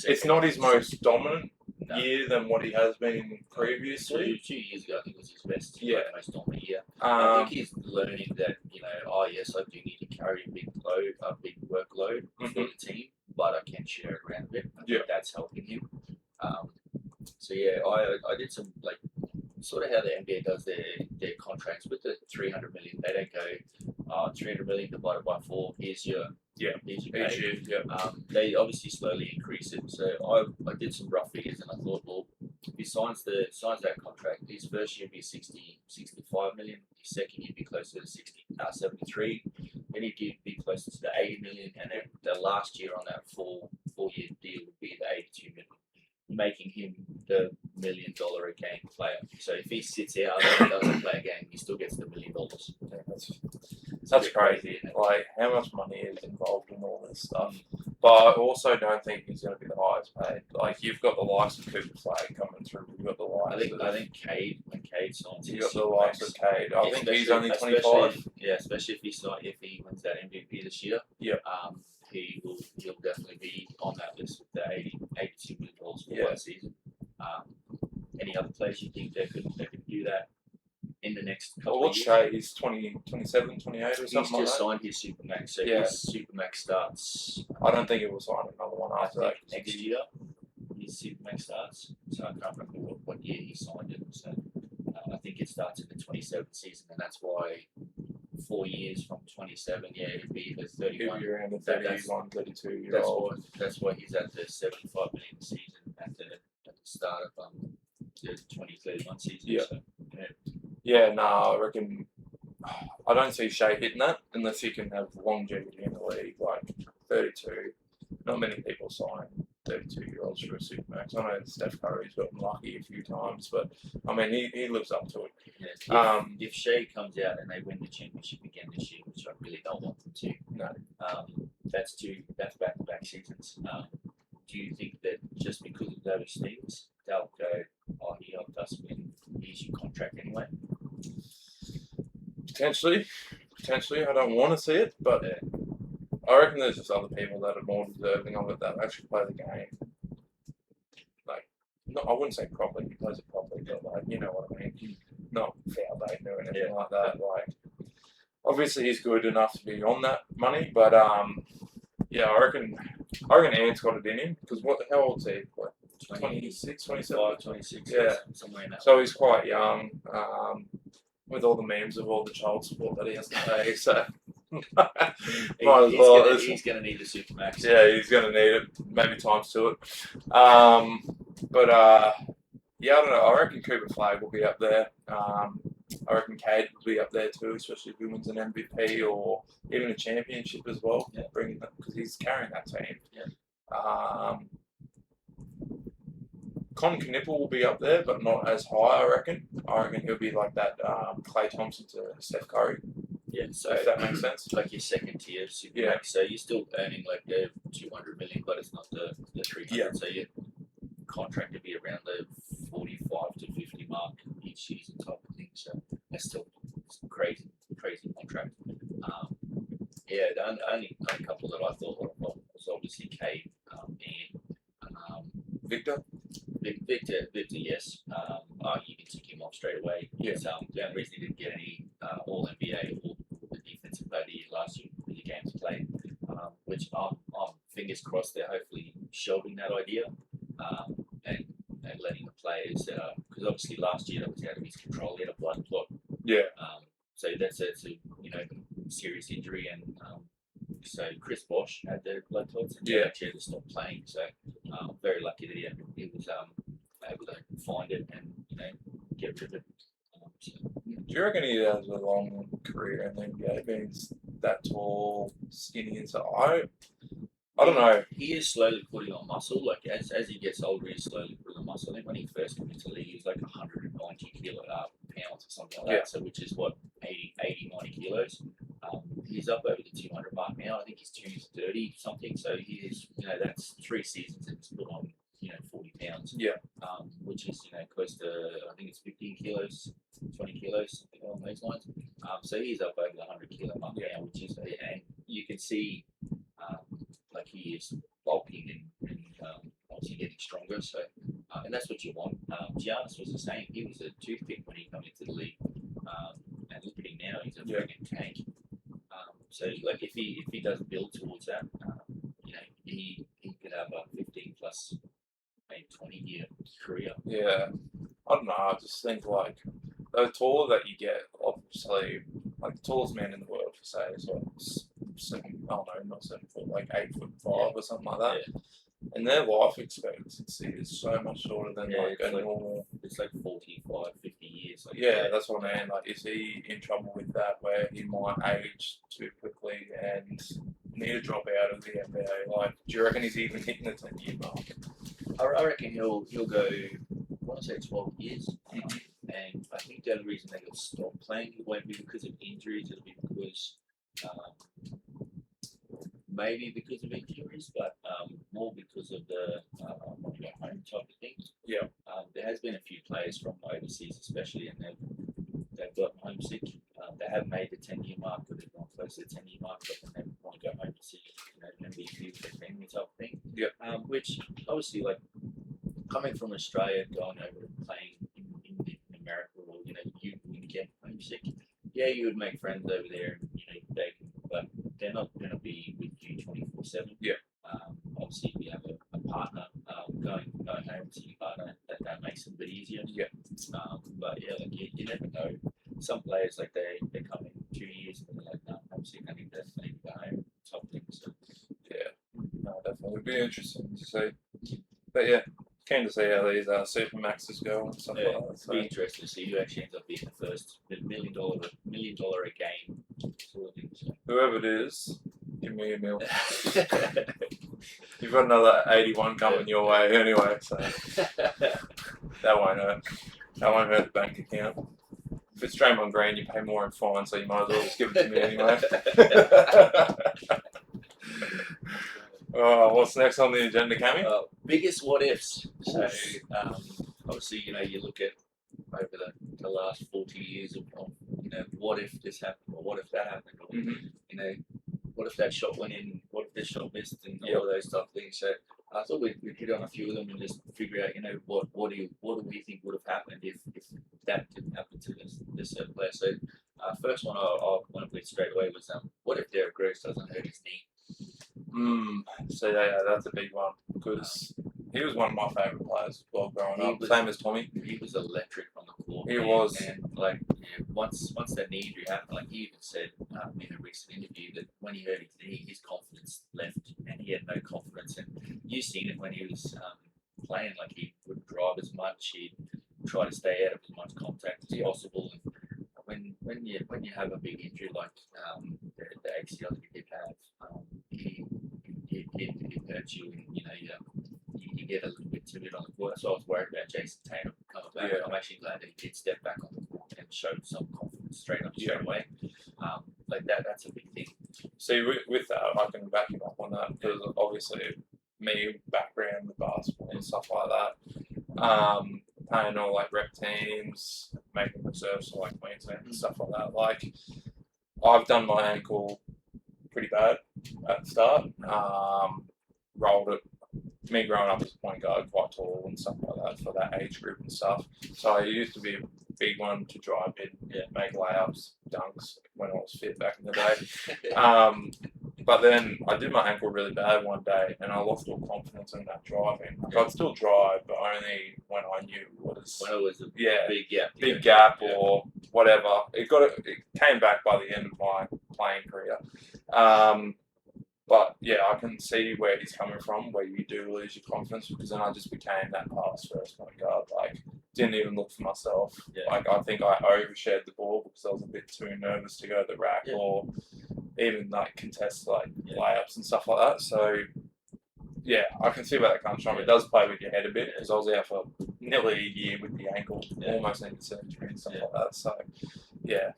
It's not his most dominant No. year than what he has been previously. 2 years ago, I think was his best. Yeah. Most dominant year. I Um, think he's learning that oh yes, I do need to carry a big workload for the team, but I can share it around a bit. I think that's helping him. So yeah, I did some sort of how the NBA does their contracts with the 300 million. They don't go 300 million divided by 4. Here's your each year, yeah. They obviously slowly increase it. So I did some rough figures and I thought, well, if he signs that contract, his first year would be 65 million. His second year would be closer to 73. Then he'd be closer to the 80 million, and then the last year on that 4-year deal would be the 82 million, making him the $1 million a game player. So if he sits out and doesn't play a game, he still gets the $1 million. That's crazy. Like how much money is involved in all this stuff. But I also don't think he's going to be the highest paid. Like you've got the likes of Cooper Flag coming through. You've got the likes. I think Cade, when Cade signs, You got the likes of Cade. I think he's only 25. Yeah, especially if he wins that MVP this year. Yeah. He'll definitely be on that list with the $82 million for one season. Any other players you think they could do that in the next couple What's of years? Shea? He's 27, 28 or He's something like just that. signed his Supermax, so his Supermax starts. I don't think he will sign another one after that. Next year, his Supermax starts. So I can't remember what year he signed it. So I think it starts in the 27th season, and that's why 4 years from 27, it'd be the 31. He'll be around the 31, 32 year That's old. that's why he's at the 75 million season at the start of the 2031 season. Yeah. So, Yeah, no, I reckon. I don't see Shea hitting that unless he can have longevity in the league. Like 32, not many people sign 32-year-olds for a Supermax. I know Steph Curry's gotten lucky a few times, but I mean he lives up to it. Yeah. If Shea comes out and they win the championship again this year, which I really don't want them to, No. that's back-to-back seasons. Do you think that just because of those things, they'll go, oh, he helped us win, here's your contract anyway? Potentially. I don't want to see it, but I reckon there's just other people that are more deserving of it that actually play the game. Like, no, I wouldn't say properly. He plays it properly, but like, you know what I mean. Not foul baiting or anything like that. Like, obviously he's good enough to be on that money, but I reckon Ant's got it in him because how old is he? Like 26, 27? 26, yeah, somewhere in that. So he's quite young. With all the memes of all the child support that he has to pay, so might as well. He's going to need the Supermax. Yeah, he's going to need it. Maybe times 2 it. I don't know. I reckon Cooper Flag will be up there. I reckon Cade will be up there too, especially if he wins an MVP or even a championship as well. Yeah. Bringing that because he's carrying that team. Yeah. Con Knipple will be up there, but not as high. I reckon he'll be like that Klay Thompson to Steph Curry. Yeah, so if that makes sense. Like your second tier Supermax. Yeah. So you're still earning like the 200 million, but it's not the 300. Yeah. So your contract would be around the 45 to 50 mark each season type of thing. So that's still crazy contract. The only couple that I thought of was obviously Cade and Victor. Victor, yes. You can tick him off straight away. Yeah. The only reason he didn't get any All NBA or the defensive player of the year last year with the games played, which I'm fingers crossed they're hopefully shelving that idea and letting the players because obviously last year that was out of his control. He had a blood clot. Yeah. So that's a serious injury and. So Chris Bosh had the blood clots and he had to stop playing. So I'm very lucky that he was able to find it and get rid of it. Do you reckon he has a long career in the NBA? Being that tall, skinny, and so I don't know. He is slowly putting on muscle. Like as he gets older, he's slowly putting on muscle. I think when he first came into the league, he was like 190 pounds pounds or something like that. So which is what 90 kilos. He's up over the 200 mark now. I think he's 230 something. So he is, that's 3 seasons and he's put on 40 pounds. Yeah. Which is close to, I think it's 15 kilos, 20 kilos, something along those lines. So he's up over the 100 kilo mark now, which is, and you can see like he is bulking and obviously getting stronger. So and that's what you want. Giannis was the same. He was a toothpick when he came into the league, and look at him now. He's a freaking tank. So like if he does build towards that, he could have a 15 plus, maybe 20-year career. Yeah, I don't know. I just think like the taller that you get, obviously, like the tallest man in the world, for say, is what, 7 foot, like 8'5" or something like that. Yeah. And their life expectancy is so much shorter than like a normal. It's like 45, 50 years. Like That's what I mean. Like, is he in trouble with that, where he might age too quickly and need to drop out of the NBA? Like, do you reckon he's even hitting the 10-year mark? I reckon he'll go, I want to say 12 years. And I think the only reason they will stop playing, it won't be because of injuries, it'll be because maybe because of injuries, but more because of the want to go home type of thing. Yeah. There has been a few players from overseas, especially, and they've got homesick. They have made the 10-year mark, or they've gone close to the 10-year mark, but then they want to go home to see MVP with their family type of thing. Yeah. Which obviously, like coming from Australia, going over and playing in America, or you get homesick. Yeah, you would make friends over there, and but they're not going to be with you 24/7. Yeah. Obviously, if you have a partner, going home to your partner, that makes it a bit easier. Yeah. But yeah, like you never know. Some players like they come in 2 years and they're like, no, I'm sick, I need to go home type thing. So yeah, no, definitely it'd be interesting to see. But yeah, keen to see how these Supermaxes go and stuff like that. So. Be interesting to see who actually ends up being the first $1 million a game sort of thing. So. Whoever it is, give me $1 million. You've got another 81 coming your way anyway, so that won't hurt. That won't hurt the bank account. If it's Draymond Green, you pay more in fine, so you might as well just give it to me anyway. What's next on the agenda, Cammy? Biggest what ifs. So obviously, you look at over the last 40 years of what if this happened, or what if that happened, or what if that shot went in, what if this shot missed, and all of those type of things. So I thought we'd hit on a few of them and just figure out, what do we think would have happened if that didn't happen to this certain player. So first one I want to put straight away was what if Derrick Rose doesn't hurt his knee? So that's a big one, because he was one of my favourite players growing up. Same as Tommy. He was electric on the court. He was. And once that knee injury happened, he even said in a recent interview that when he hurt his knee, his confidence left, and he had no confidence. And you've seen it when he was playing. He wouldn't drive as much. He'd try to stay out of as much contact as possible. And when you have a big injury like the ACL that you did have, it hurts you, and you get a little bit timid on the court. So I was worried about Jason Tatum coming back. I'm actually glad that he did step back on the court and showed some confidence straight away. That's a big thing. See, with that, I can back him up on that, because obviously me background with basketball and stuff like that. Playing all rep teams, making reserves for Queensland and stuff like that. I've done my ankle pretty bad at the start. Rolled it. Me growing up as a point guard, quite tall and stuff like that for that age group and stuff. So I used to be a big one to drive in, make layups, dunks when I was fit back in the day. But then I did my ankle really bad one day, and I lost all confidence in that driving. I'd still drive, but only when I knew when it was a big gap or whatever. It came back by the end of my playing career. But yeah, I can see where he's coming from, where you do lose your confidence, because then I just became that pass first point guard. Didn't even look for myself. I think I overshared the ball because I was a bit too nervous to go to the rack or even contest layups and stuff like that. So yeah, I can see where that comes from. It does play with your head a bit, because I was out for nearly a year with the ankle, almost needed surgery and stuff like that. So, yeah.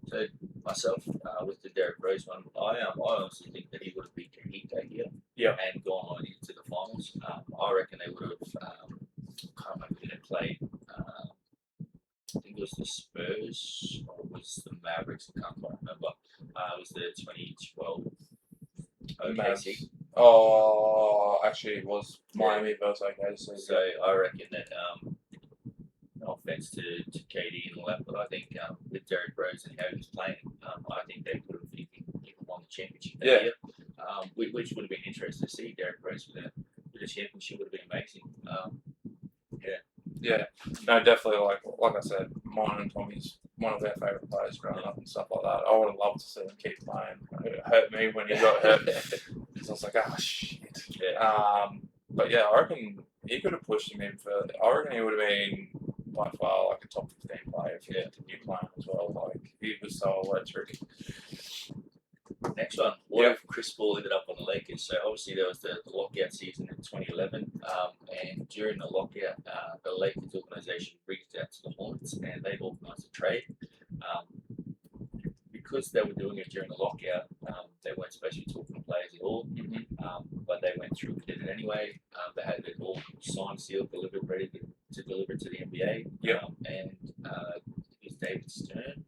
So myself, with the Derek Rose one, I honestly think that he would have beat Heat that year, and gone on into the finals. I reckon they would have. I can't remember who they played. I think it was the Spurs or it was the Mavericks. I can't quite remember. It was the 2012 OKC. Oh, actually, it was Miami versus OKC. So I reckon that, no offense to KD and all that, but I think with Derek Rose and how he was playing, I think they could have even won the championship that year. Which would have been interesting to see Derek Rose with a championship would have been amazing. Yeah, no, definitely. Like I said, mine and Tommy's one of our favourite players growing up and stuff like that. I would have loved to see him keep playing. It hurt me when he got hurt because I was like, oh shit. But yeah, I reckon he could have pushed him in further. I reckon he would have been by far like a top 15 player if he continued playing as well. Like he was so electric. Next one, what if Chris Paul ended up on the Lakers? So obviously there was the lockout season in 2011, and during the lockout, the Lakers organization reached out to the Hornets and they organised a trade. Because they were doing it during the lockout, they weren't supposed to be talking to players at all, but they went through and did it anyway. They had it all signed, sealed, delivered, ready to deliver to the NBA. And it was David Stern.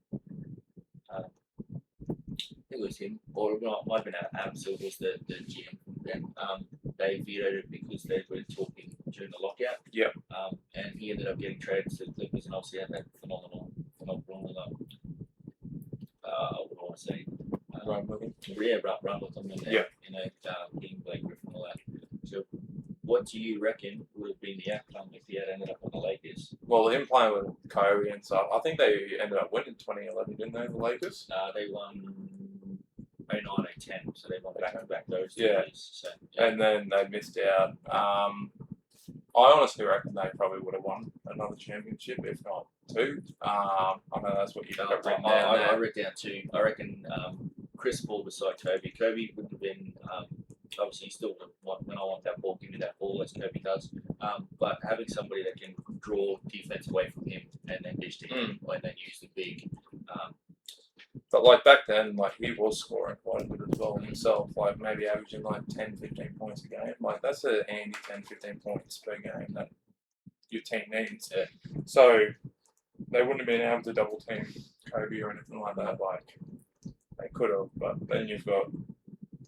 It was him, or it might have been Adam Silver was the GM then. They vetoed it because they were talking during the lockout. And he ended up getting traded to the Clippers, and obviously had that phenomenal. What do I say? Run with them, and getting Blake Griffin and all that. So, what do you reckon would have been the outcome if he had ended up on the Lakers? Well, him playing with Kobe and stuff, I think they ended up winning 2011, didn't they, the Lakers? They won 09, 010, so they won back-to-back those 2 years. So, and then they missed out. I honestly reckon they probably would have won another championship, if not two. I know that's what you got written down. I wrote down two. I reckon Chris Paul beside Kobe. Kobe would have been, obviously, still when I want that ball, give me that ball, as Kobe does. But having somebody that can draw defense away from him and then dish to him and then use the big. But like back then, like he was scoring quite a bit as well himself, like maybe averaging like 10, 15 points a game. Like that's a handy 10, 15 points per game that your team needs. So they wouldn't have been able to double team Kobe or anything like that. Like they could have, but then you've got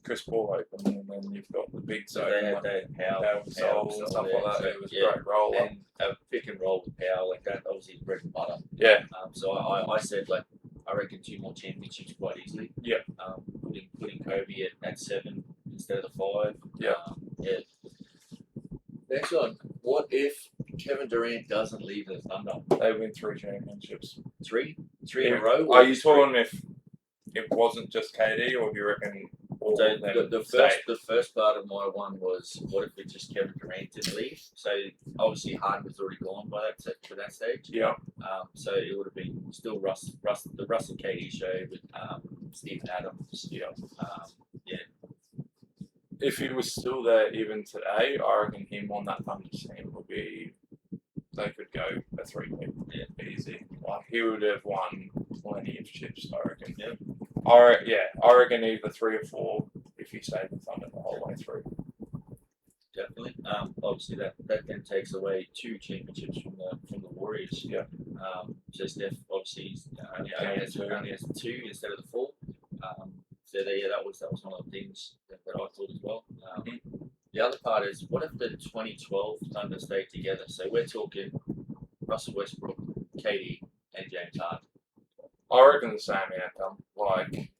Chris Paul open, and then you've got the big so they had Powell and stuff like that. So it was a great role. And a pick and roll with Powell, like that, obviously bread and butter. So I said, like, I reckon 2 more championships quite easily. Putting Kobe at 7 instead of the 5. Next one. What if Kevin Durant doesn't leave the Thunder? They win 3 championships. 3 in a row? Are you talking if it wasn't just KD, or do you reckon? So the first part of my one was, what if it just Kevin Durant didn't leave? So obviously Harden was already gone by that stage. So it would have been still the Russ and KD show with Stephen Adams. If he was still there even today, I reckon him on that Thunder team would be. They could go a 3-peat. Easy. Like he would have won plenty of chips, I reckon. I reckon either 3 or 4 if he stayed with Thunder the whole way through. Definitely. Obviously that then takes away 2 championships from the Warriors. So Steph obviously only has 2 instead of the 4. So that was one of the things that I thought as well. The other part is, what if the 2012 Thunder stayed together? So we're talking Russell Westbrook, KD, and James Harden. I reckon the same outcome. Like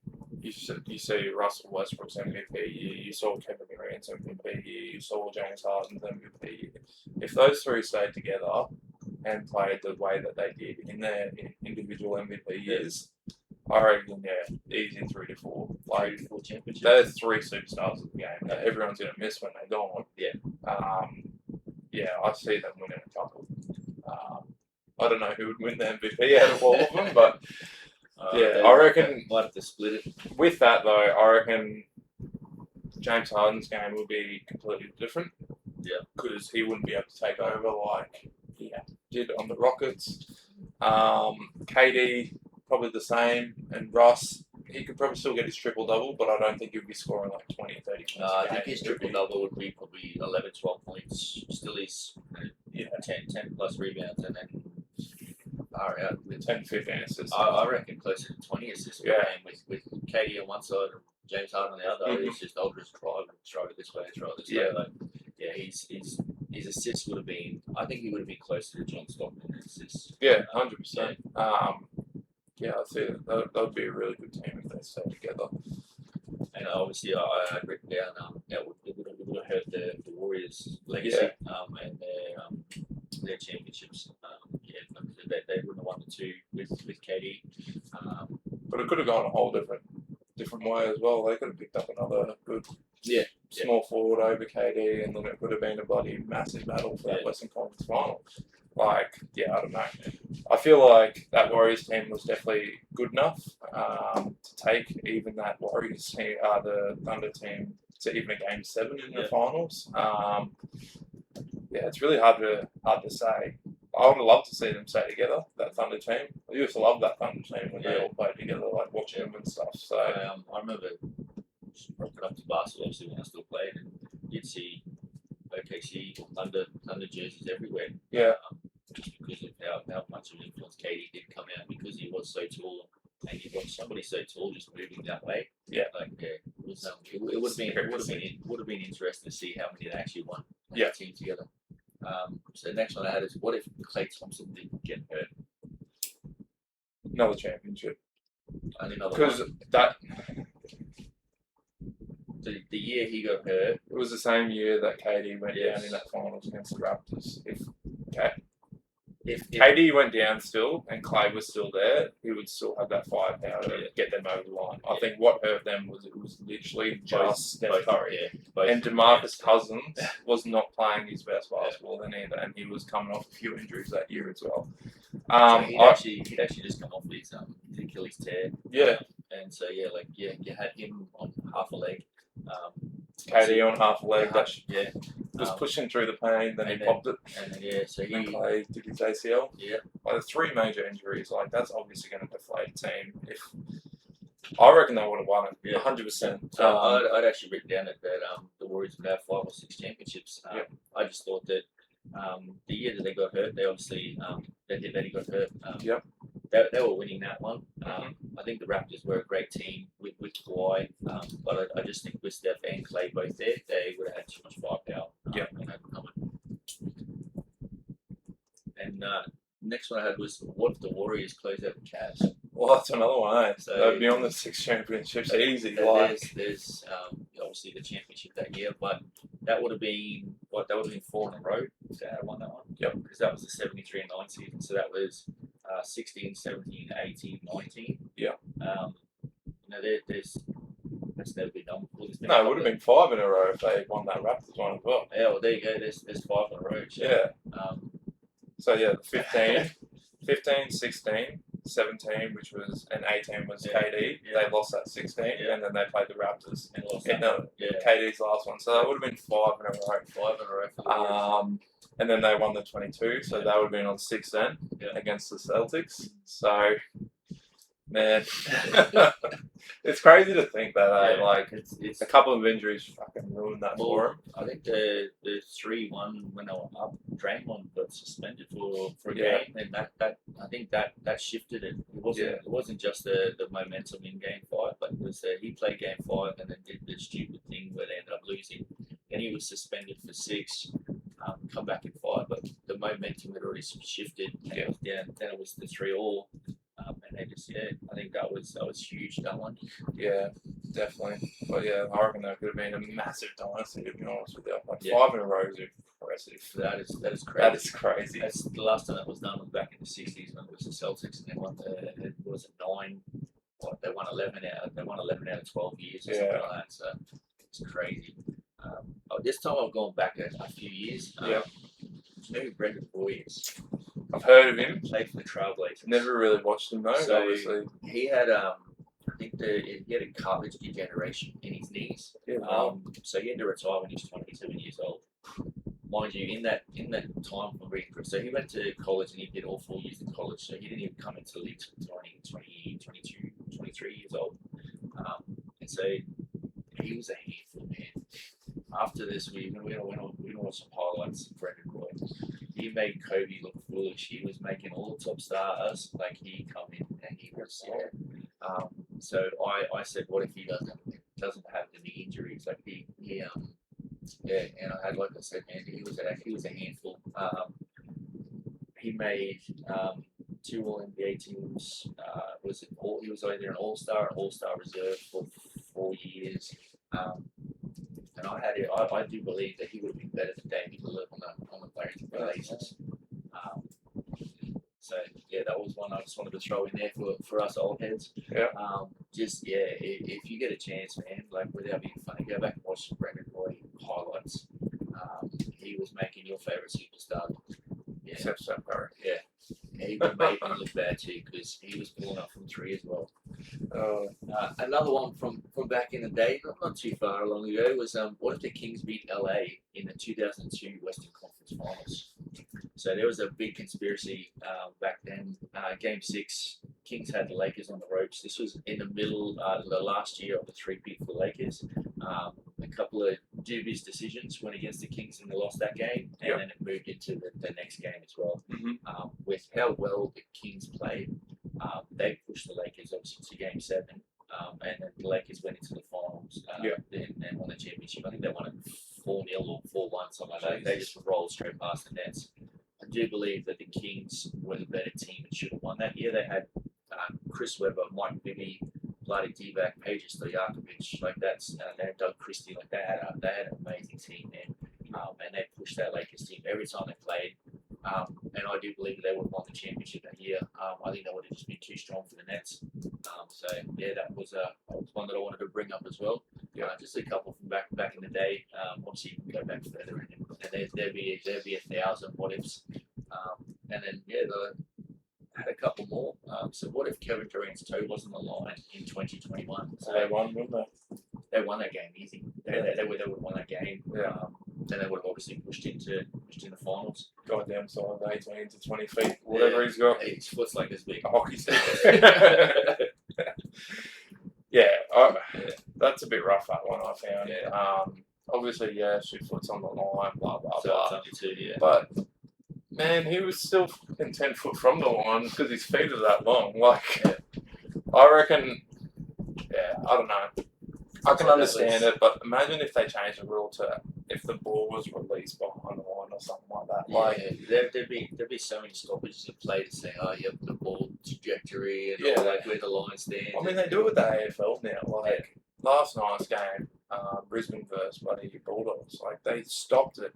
you see Russell Westbrook's MVP, you saw Kevin Durant's MVP, you saw James Harden's MVP. If those 3 stayed together and played the way that they did in their individual MVP years, I reckon easy 3 to 4. Like 4 championships. They're 3 superstars of the game that everyone's gonna miss when they're gone. I see them winning a couple. I don't know who would win the MVP out of all of them, but I reckon might have to split it. With that though, I reckon James Harden's game will be completely different. Because he wouldn't be able to take over like he did on the Rockets. KD, probably the same. And Russ, he could probably still get his triple-double, but I don't think he'd be scoring like 20, 30 points. I think his triple-double would be probably 11, 12 points. Still his 10 plus rebounds, and then far out with 10, 15 assists. I reckon closer to 20 assists per game with KD on one side and James Harden on the other. It's just Aldridge drive it this way, drive it this way. Like, his assists would have been. I think he would have been closer to John Stockton in assists. Yeah, 100%. Yeah, I see that would be a really good team if they stay together. And obviously, I written down it would have hurt the Warriors' legacy and their championships. They wouldn't have won the two with KD. But it could have gone a whole different way as well. They could have picked up another good small forward over KD, and then it could have been a bloody massive battle for that Western Conference final. Like, I don't know. I feel like that Warriors team was definitely good enough to take even that Warriors team, the Thunder team, to even a Game 7 in the finals. It's really hard to say. I would have loved to see them stay together, that Thunder team. I used to love that Thunder team when they all played together, like watching them and stuff. So I remember rocking up to basketball, obviously, when I still played, and you'd see OKC Thunder jerseys everywhere. Just because of how much of an influence KD did come out, because he was so tall, and you watch somebody so tall just moving that way. It would have been interesting to see how many they actually won as a team together. So the next one I had is, what if Klay Thompson didn't get hurt? Another championship. Because that the year he got hurt, it was the same year that KD went down in that finals against the Raptors. If KD went down still and Klay was still there, he would still have that firepower to get them over the line. I think what hurt them was it was literally just Steph Curry. And DeMarcus Cousins was not playing his best basketball then either, and he was coming off a few injuries that year as well. So he'd actually just come off his Achilles tear. And so you had him on half a leg. KD on half a leg. Was pushing through the pain, then he popped it. And then, so he Klay did his ACL. Like, 3 major injuries, like, that's obviously going to deflate a team. I reckon they would have won it, 100%. So I'd actually written down that the Warriors would have 5 or 6 championships. I just thought that the year that they got hurt, they obviously that he got hurt. They were winning that one. I think the Raptors were a great team with Kawhi, but I just think with Steph and Klay both there, they would have had too much firepower. And next one I had was, what if the Warriors close out the Cavs? Well, that's another one, eh? So they'd be on the 6 championships easy. There's obviously the championship that year, but that would have been 4 in a row if they had won that one. Because that was the 73-9 season, so that was 16, 17, 18, 19. That's never been done before. No, it would have been 5 in a row if they won that Raptors one as well. Yeah, well, there you go. There's 5 in a row. So 15, 16, 17, which was, and 18 was KD. They lost that 16, and then they played the Raptors and lost KD's last one. So that would have been 5 in a row. 5 in a row for the Warriors. And then they won the 22, so that would have been on 6 then against the Celtics. So, man, it's crazy to think that. Like, it's a couple of injuries fucking ruined that for him. I think the 3-1 when they were up, Draymond got suspended for a game, and that I think that shifted it. It wasn't just the momentum in Game 5, but it was he played Game 5 and then did the stupid thing where they ended up losing. Then he was suspended for 6. Come back in 5, but the momentum had already shifted. Then it was the 3-all, and they just I think that was huge, that one. Yeah, definitely. But I reckon that could have been a massive dynasty, to be honest with you. Like 5 in a row is impressive. That is crazy. That is crazy. That's the last time that was done was back in the 60s when it was the Celtics, and they won they won 11 out of 12 years or something like that. So it's crazy. This time I've gone back a few years. Do you know who Brendan Boyd is? I've heard of him. Played for the Trailblazers. Never really watched him though. So obviously, he had I think he had a cartilage degeneration in his knees. So he had to retire when he was 27 years old. mind you, in that time from reading, so he went to college and he did all 4 years in college, so he didn't even come into the league until 22, 23 years old. And so he was a handful, man. After this, we went on some highlights of Brendan Roy. He made Kobe look foolish. He was making all the top stars, like he come in and he was, so I said, what if he doesn't have the knee injuries? Like and I had, like I said, man, he was a handful. He made 2 All NBA teams. He was either an All-Star reserve for 4 years. And I do believe that he would have been better than David Lillard on the basis. So yeah, that was one I just wanted to throw in there for us old heads. Yeah. If you get a chance, man, like without being funny, go back and watch Brendan Roy highlights. He was making your favourite superstar. Yeah. Except Steph Curry. Yeah. He would make him look bad too because he was pulling up from 3 as well. Another one from back in the day, not too far along ago, was what if the Kings beat LA in the 2002 Western Conference Finals? So there was a big conspiracy back then. Game 6, Kings had the Lakers on the ropes. This was in the middle the last year of the three-peat for the Lakers. A couple of dubious decisions went against the Kings and they lost that game, and then it moved into the next game as well. Mm-hmm. With how well the Kings played, they pushed the Lakers obviously to Game 7, and then the Lakers went into the finals and won the championship. I think they won it 4-0 or 4-1, something like that. They just rolled straight past the Nets. I do believe that the Kings were the better team and should have won that year. They had Chris Webber, Mike Bibby, Vlade Divac, Peja Stojakovic, like that's they had Doug Christie, like they had an amazing team there, and they pushed that Lakers team every time they played. And I do believe that they would have won the championship that year. I think they would have just been too strong for the Nets. So yeah, that was one that I wanted to bring up as well. Just a couple from back in the day. Obviously, you can go back further, and there'd be 1,000 what ifs. And then they had a couple more. So what if Kevin Durant's toe wasn't on the line in 2021? So they won, didn't they? They won that game easy. They would have won that game. Then they would have obviously pushed into the finals. Goddamn size, 18 to 20 feet, whatever he's got. His foot's like this big. A hockey stick. That's a bit rough, that one, I found. Obviously, his foot's on the line, blah, blah, blah. But, man, he was still 10 foot from the line because his feet are that long. I reckon, I don't know. I can understand it, but imagine if they changed the rule to if the ball was released behind the line or something like that. There'd be so many stoppages of play to say, the ball trajectory and all, like where the line stands. I mean, they do it with the AFL now. Last night's game, Brisbane versus bloody Bulldogs, they stopped it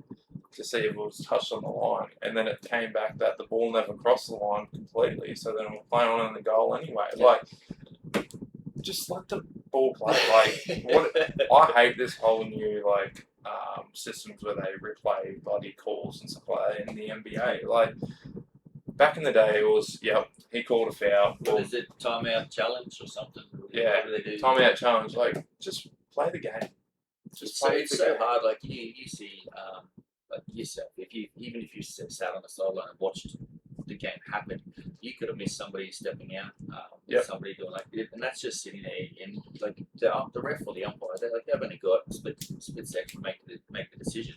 to see if it was touched on the line, and then it came back that the ball never crossed the line completely, so then we're playing on in the goal anyway. Just let the ball play. I hate this whole new systems where they replay bloody calls and stuff like that in the NBA. Back in the day, it was he called a foul. What is it, timeout challenge or something? Yeah, timeout challenge. Just play the game. It's so hard. You see, yourself. Even if you sat on the sideline and watched the game happen, you could have missed somebody stepping out, somebody doing and that's just sitting there. And the ref or the umpire, they've only got a split second to make the decision.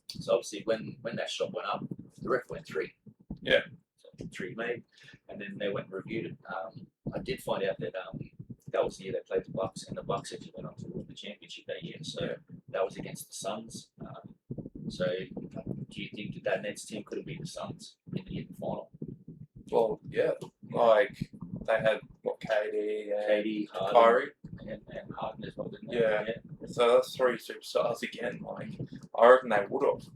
So obviously, when that shot went up, the ref went 3. Yeah. So 3 made, and then they went and reviewed it. I did find out that that was the year they played the Bucks, and the Bucks actually went on to win the championship that year. So that was against the Suns. So do you think that Nets team could have beat the Suns in the final? Well, yeah. They had KD, Harden, Kyrie, and Harden as well, didn't they? Yeah. So that's 3 superstars again. I reckon they would have.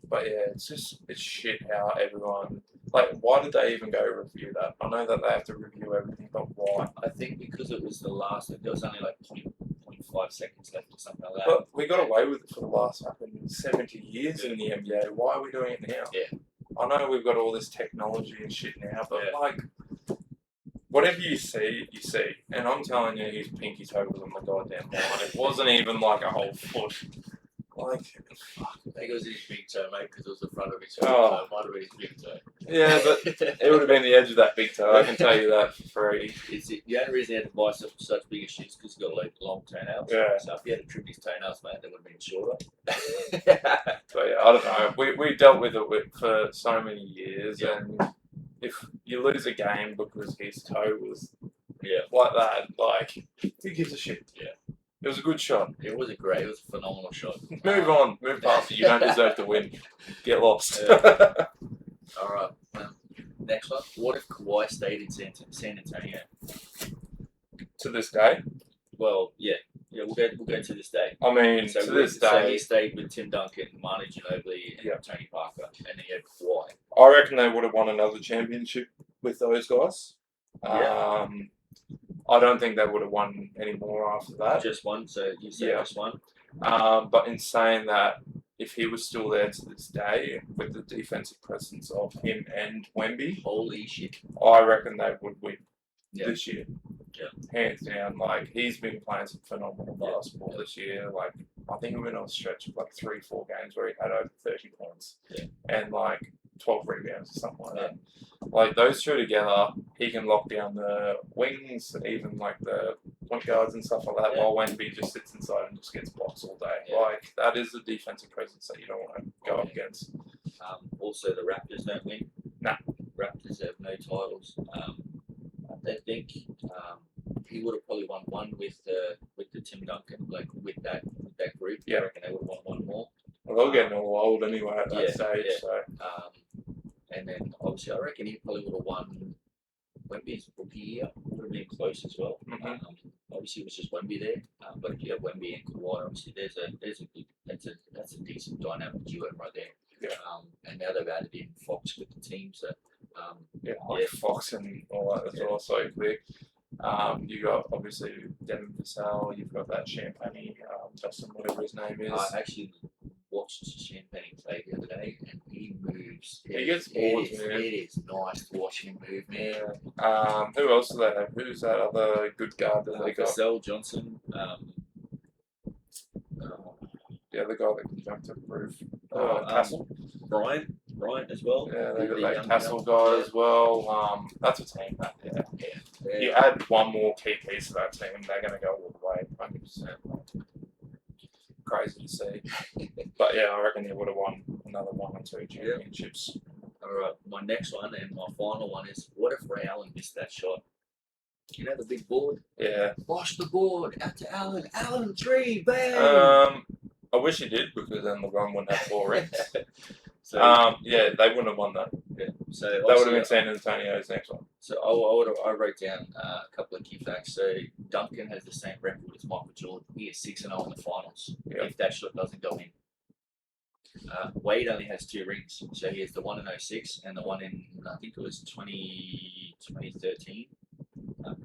But yeah, it's shit how everyone. Why did they even go review that? I know that they have to review everything, but why? I think because it was the last. There was only 0.5 seconds left or something like that. But we got away with it for the last 70 years in the NBA. Why are we doing it now? Yeah. I know we've got all this technology and shit now, but whatever you see, you see. And I'm telling you, his pinky toe was on the goddamn line. It wasn't even a whole foot. Like, I think it was his big toe, mate, because it was the front of his Oh. toe. It might have been his big toe. yeah, but it would have been the edge of that big toe. I can tell you that for free. The only reason he had to buy such bigger shoes because he's got like long toenails. Yeah. So if he had to trim his toenails, mate, they would have been shorter. But yeah, I don't know. We dealt with it for so many years, Yeah. and if you lose a game because his toe was Yeah. like that, like, who gives a shit? Yeah. It was a good shot. It was a phenomenal shot. Move on, move past it. You don't deserve to win. Get lost. All right. Next one. What if Kawhi stayed in San Antonio? To this day, Well, yeah, we'll go to this day. I mean, So to this so day, he stayed with Tim Duncan, Manu Ginobili, and Yeah. Tony Parker, and then you had Kawhi. I reckon they would have won another championship with those guys. Yeah. I don't think they would have won any more after that. Just one. So you said Yeah. just one. But in saying that, if he was still there to this day with the defensive presence of him and Wemby, Holy shit. I reckon they would win Yeah. this year. Yeah. Hands down. Like, he's been playing some phenomenal Yeah. basketball this year. Like, I think he went on a stretch of like 3-4 games where he had over 30 points Yeah. and like 12 rebounds or something like Yeah. that. Like, those two together, he can lock down the wings and even like the point guards and stuff like that, Yeah. while Wemby just sits inside and just gets blocks all day. Yeah. Like, that is the defensive presence that you don't want to go up against. Also, the Raptors don't win. Nah. Raptors have no titles. I think he would have probably won one with the Tim Duncan, like with that group. Yeah. I reckon they would have won one more. Well, they're getting all old anyway at that Yeah, stage, yeah. so And then obviously I reckon he probably would have won Wemby's rookie year. Would have been close as well. Mhm. Obviously it was just Wemby there, but if you have Wemby and Kawhi, obviously there's a good that's a decent dynamic duo right there. Yeah. And now they've added in Fox with the team, so like Fox and all that as well, so quick. You got obviously Devin Vassell, you've got that Champagne, Justin, whatever his name is. I actually watched Champagne play the other day, and he moves. He gets bored, it man. is nice to watch him move, man. Yeah. Who else do they have? Who's that other good guard that they got? Vassell, Johnson. The other guy that can jump to the roof. Oh, Castle. Bryant as well. Yeah, they got The that young Castle guy. guy as well. That's a team, that. Yeah. Yeah. You add one more key piece to that team, they're going to go all the way, 100%. Crazy to see. But yeah, I reckon they would have won another 1 or 2 championships. All right, my next one and my final one is: what if Ray Allen missed that shot? You know the big board. Yeah. Wash the board out to Allen. Allen 3, bang. I wish he did, because then LeBron wouldn't have 4 rings. So Yeah, they wouldn't have won that. yeah. So That would have been San Antonio's next one. So I wrote down a couple of key facts. So Duncan has the same record as Michael Jordan. He is 6-0 in the finals. Yeah. If that shot doesn't go in. Wade only has 2 rings. So he has the one in 06 and the one in, I think it was 2013.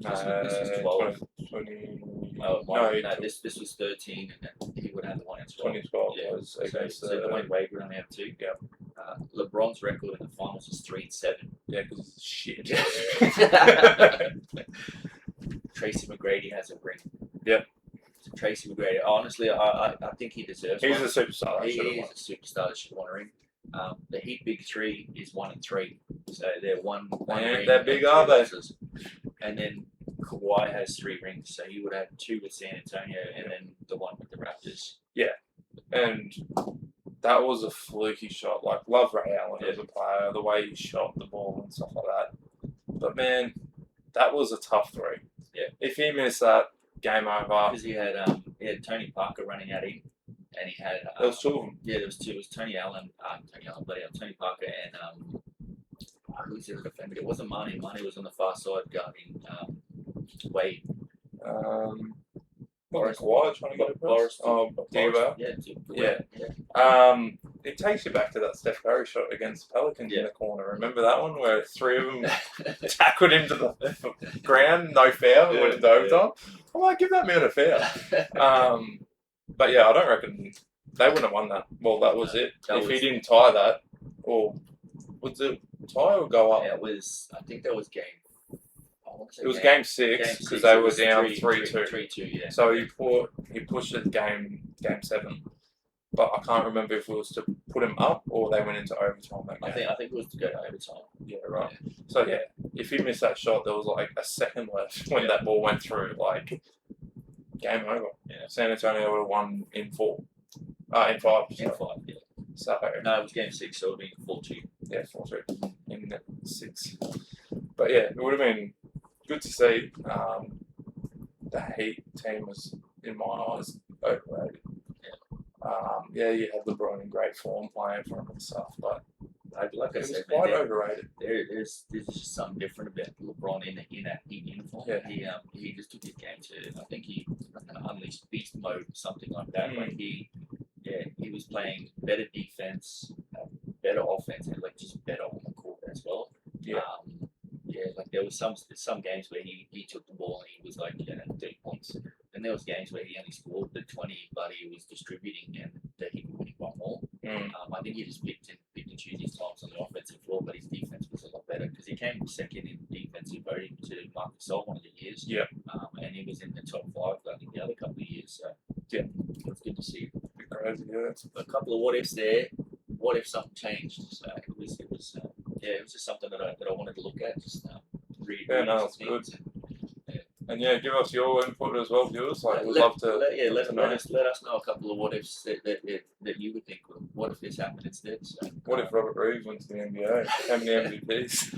This was 12. 20, This was 13, and then he would have the one in 12. 2012 Yeah. was against So Dwayne Wade would only have 2. Yeah. LeBron's record in the finals is 3-7. Yeah, because it's shit. Tracy McGrady has a ring. Yep. So Tracy McGrady, honestly, I think he deserves He's one. a superstar. He is a superstar that should want a ring. The Heat Big 3 is 1-3, so they're one Man, ring. they're big, and 3 are they? losses. And then Kawhi has 3 rings, so he would have 2 with San Antonio and then the one with the Raptors. And that was a fluky shot. Like, love Ray Allen as a player, the way he shot the ball and stuff like that. But man, that was a tough 3. Yeah. If he missed that, game over. Because he had Tony Parker running at him, and he had There was 2 of them. yeah, there was 2. It was Tony Tony Parker and who's the other defender? It wasn't Marnie. Marnie was on the far side guarding Wade. Boris Kawhi trying to get across. Boris. Diva. Yeah. It takes you back to that Steph Curry shot against Pelicans in the corner. Remember that one where 3 of them tackled him to the ground, no foul, went into overtime? I'm like, give that man a foul. But yeah, I don't reckon they wouldn't have won that. Well, that was it. If he didn't tie that, or was it tie or go up? Yeah, it was. I think that was game. It was game 6 because they were down 3-2. 3-2, yeah. So he pushed it game 7. but I can't remember if it was to put him up or they went into overtime that game. I think it was to go to overtime. Yeah, right. So yeah, if he missed that shot, there was like a second left when that ball went through. Like, game over. Yeah. San Antonio would have won in 4. In 5. In 5, yeah. So no, it was game 6, so it would have been 4-2. Yeah, 4-2 in 6. But yeah, it would have been good to see. The Heat team was, in my eyes, overrated. Yeah, you had LeBron in great form playing for him and stuff, but like I it was said, quite overrated. There's just something different about LeBron in that Heat uniform. Yeah. He just took his game to, I think he unleashed beast mode, something like that. Like he was playing better defense, better offense, and like just better on the court as well. Yeah. Like there was some games where he took the ball and he was like 30 points. And there was games where he only scored the 20, but he was distributing and that he could win by more. I think he just picked and choose his times on the offensive floor, but his defense was a lot better because he came second in defensive voting to Marc Gasol one of the years. Yeah. And he was in the top 5, I think, the other couple of years. So yeah, it's good to see. Crazy, yeah. A couple of what ifs there. What if something changed? So it was just something that I wanted to look at. Just read. Yeah, no, it's good. And yeah, give us your input as well, viewers. Like, we'd love to. Let us know a couple of what ifs that you would think. What if this happened instead? So, what if Robert Reeves went to the NBA? How many MVPs?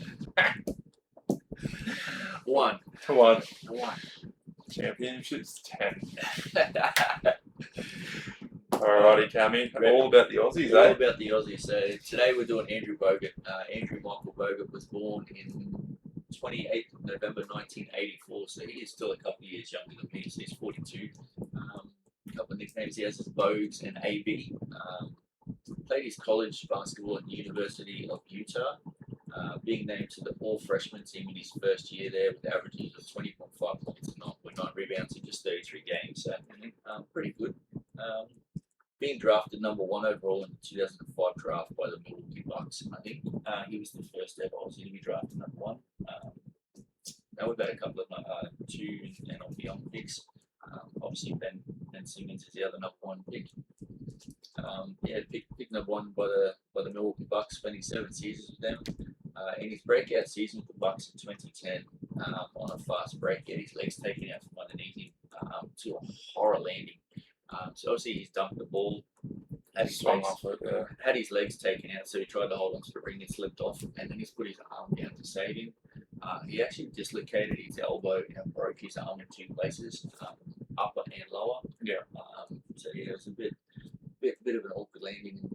1. 1. Championships 10. Alrighty, Cammy. All about the Aussies, All about the Aussies. So today we're doing Andrew Bogut. Andrew Michael Bogut was born in 28th of November 1984, so he is still a couple of years younger than me, so he's 42. A couple of nicknames he has is Bogues and AB. Played his college basketball at the University of Utah, being named to the all-freshman team in his first year there with averages of 20.5 points and 9.9 rebounds in just 33 games, so pretty good. Being drafted number 1 overall in the 2005 draft by the Milwaukee Bucks, I think. He was the first ever Aussie to be drafted number 1. Now we've had a couple of 2 and on beyond picks. Obviously Ben Simmons is the other number 1 pick. Pick number 1 by the Milwaukee Bucks, spending 7 seasons with them. In his breakout season with the Bucks in 2010, on a fast break, get his legs taken out from underneath him to a horror landing. So obviously he's dumped the ball, had his legs taken out, so he tried to hold onto the ring and slipped off, and then he's put his arm down to save him. He actually dislocated his elbow and broke his arm in 2 places, upper and lower. Yeah. So it was a bit of an awkward landing and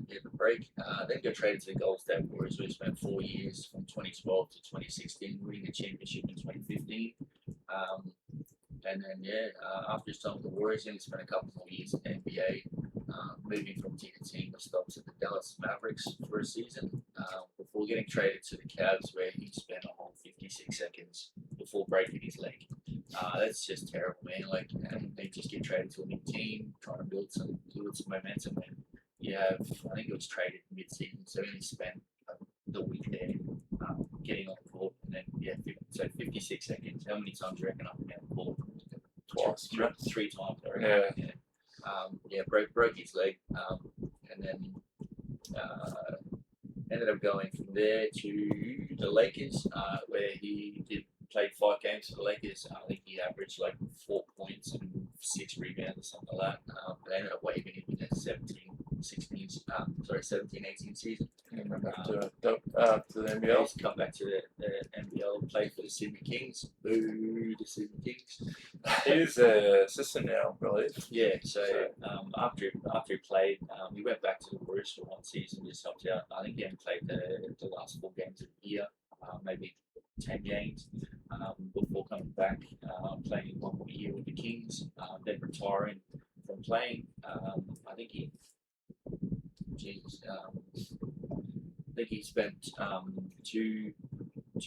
bit of a break. Then got traded to the Golden State Warriors, where he spent 4 years from 2012 to 2016, winning a championship in 2015. And then, after his time with the Warriors, he spent a couple more years in the NBA, moving from team to team with stops at the Dallas Mavericks for a season, before getting traded to the Cavs, where he spent a whole 56 seconds before breaking his leg. That's just terrible, man. Like, they just get traded to a new team, trying to build some momentum, and I think it was traded mid-season, so he spent the week there getting on the court, and then so 56 seconds. How many times do you reckon up and down the court? Twice. 3 times, I reckon. Broke his leg, and then ended up going from there to the Lakers, where he played 5 games for the Lakers. I think he averaged like 4 points and 6 rebounds or something like that. They ended up waiving him in the 17-18 season. And went back to the NBL. He's come back to the NBL, played for the Sydney Kings. Boo, the Sydney Kings. He's an assistant now, I believe. Yeah, so after he played, he went back to the Warriors for 1 season, just helped out. I think he only played the last 4 games of the year, maybe 10 games, before coming back, playing 1 more year with the Kings, then retiring from playing. I think he spent 2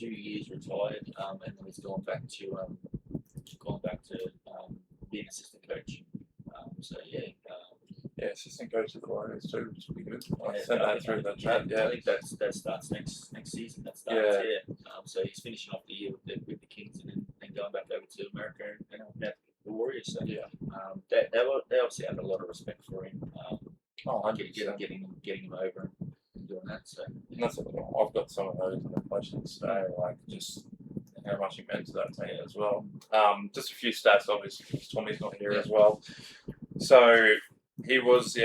years retired, and then he's gone back to being assistant coach. Assistant coach of the Warriors too, which would be good. I Yeah, sent I that think- through the chat. I think that starts next season. That starts so he's finishing off the year with the Kings, and then going back over to America and now the Warriors. So they obviously have a lot of respect for him. Oh, getting him over and doing that. So and that's what I've got some of those in the questions today, like just how much he meant to that team as well. Just a few stats, obviously, because Tommy's not here as well. So he was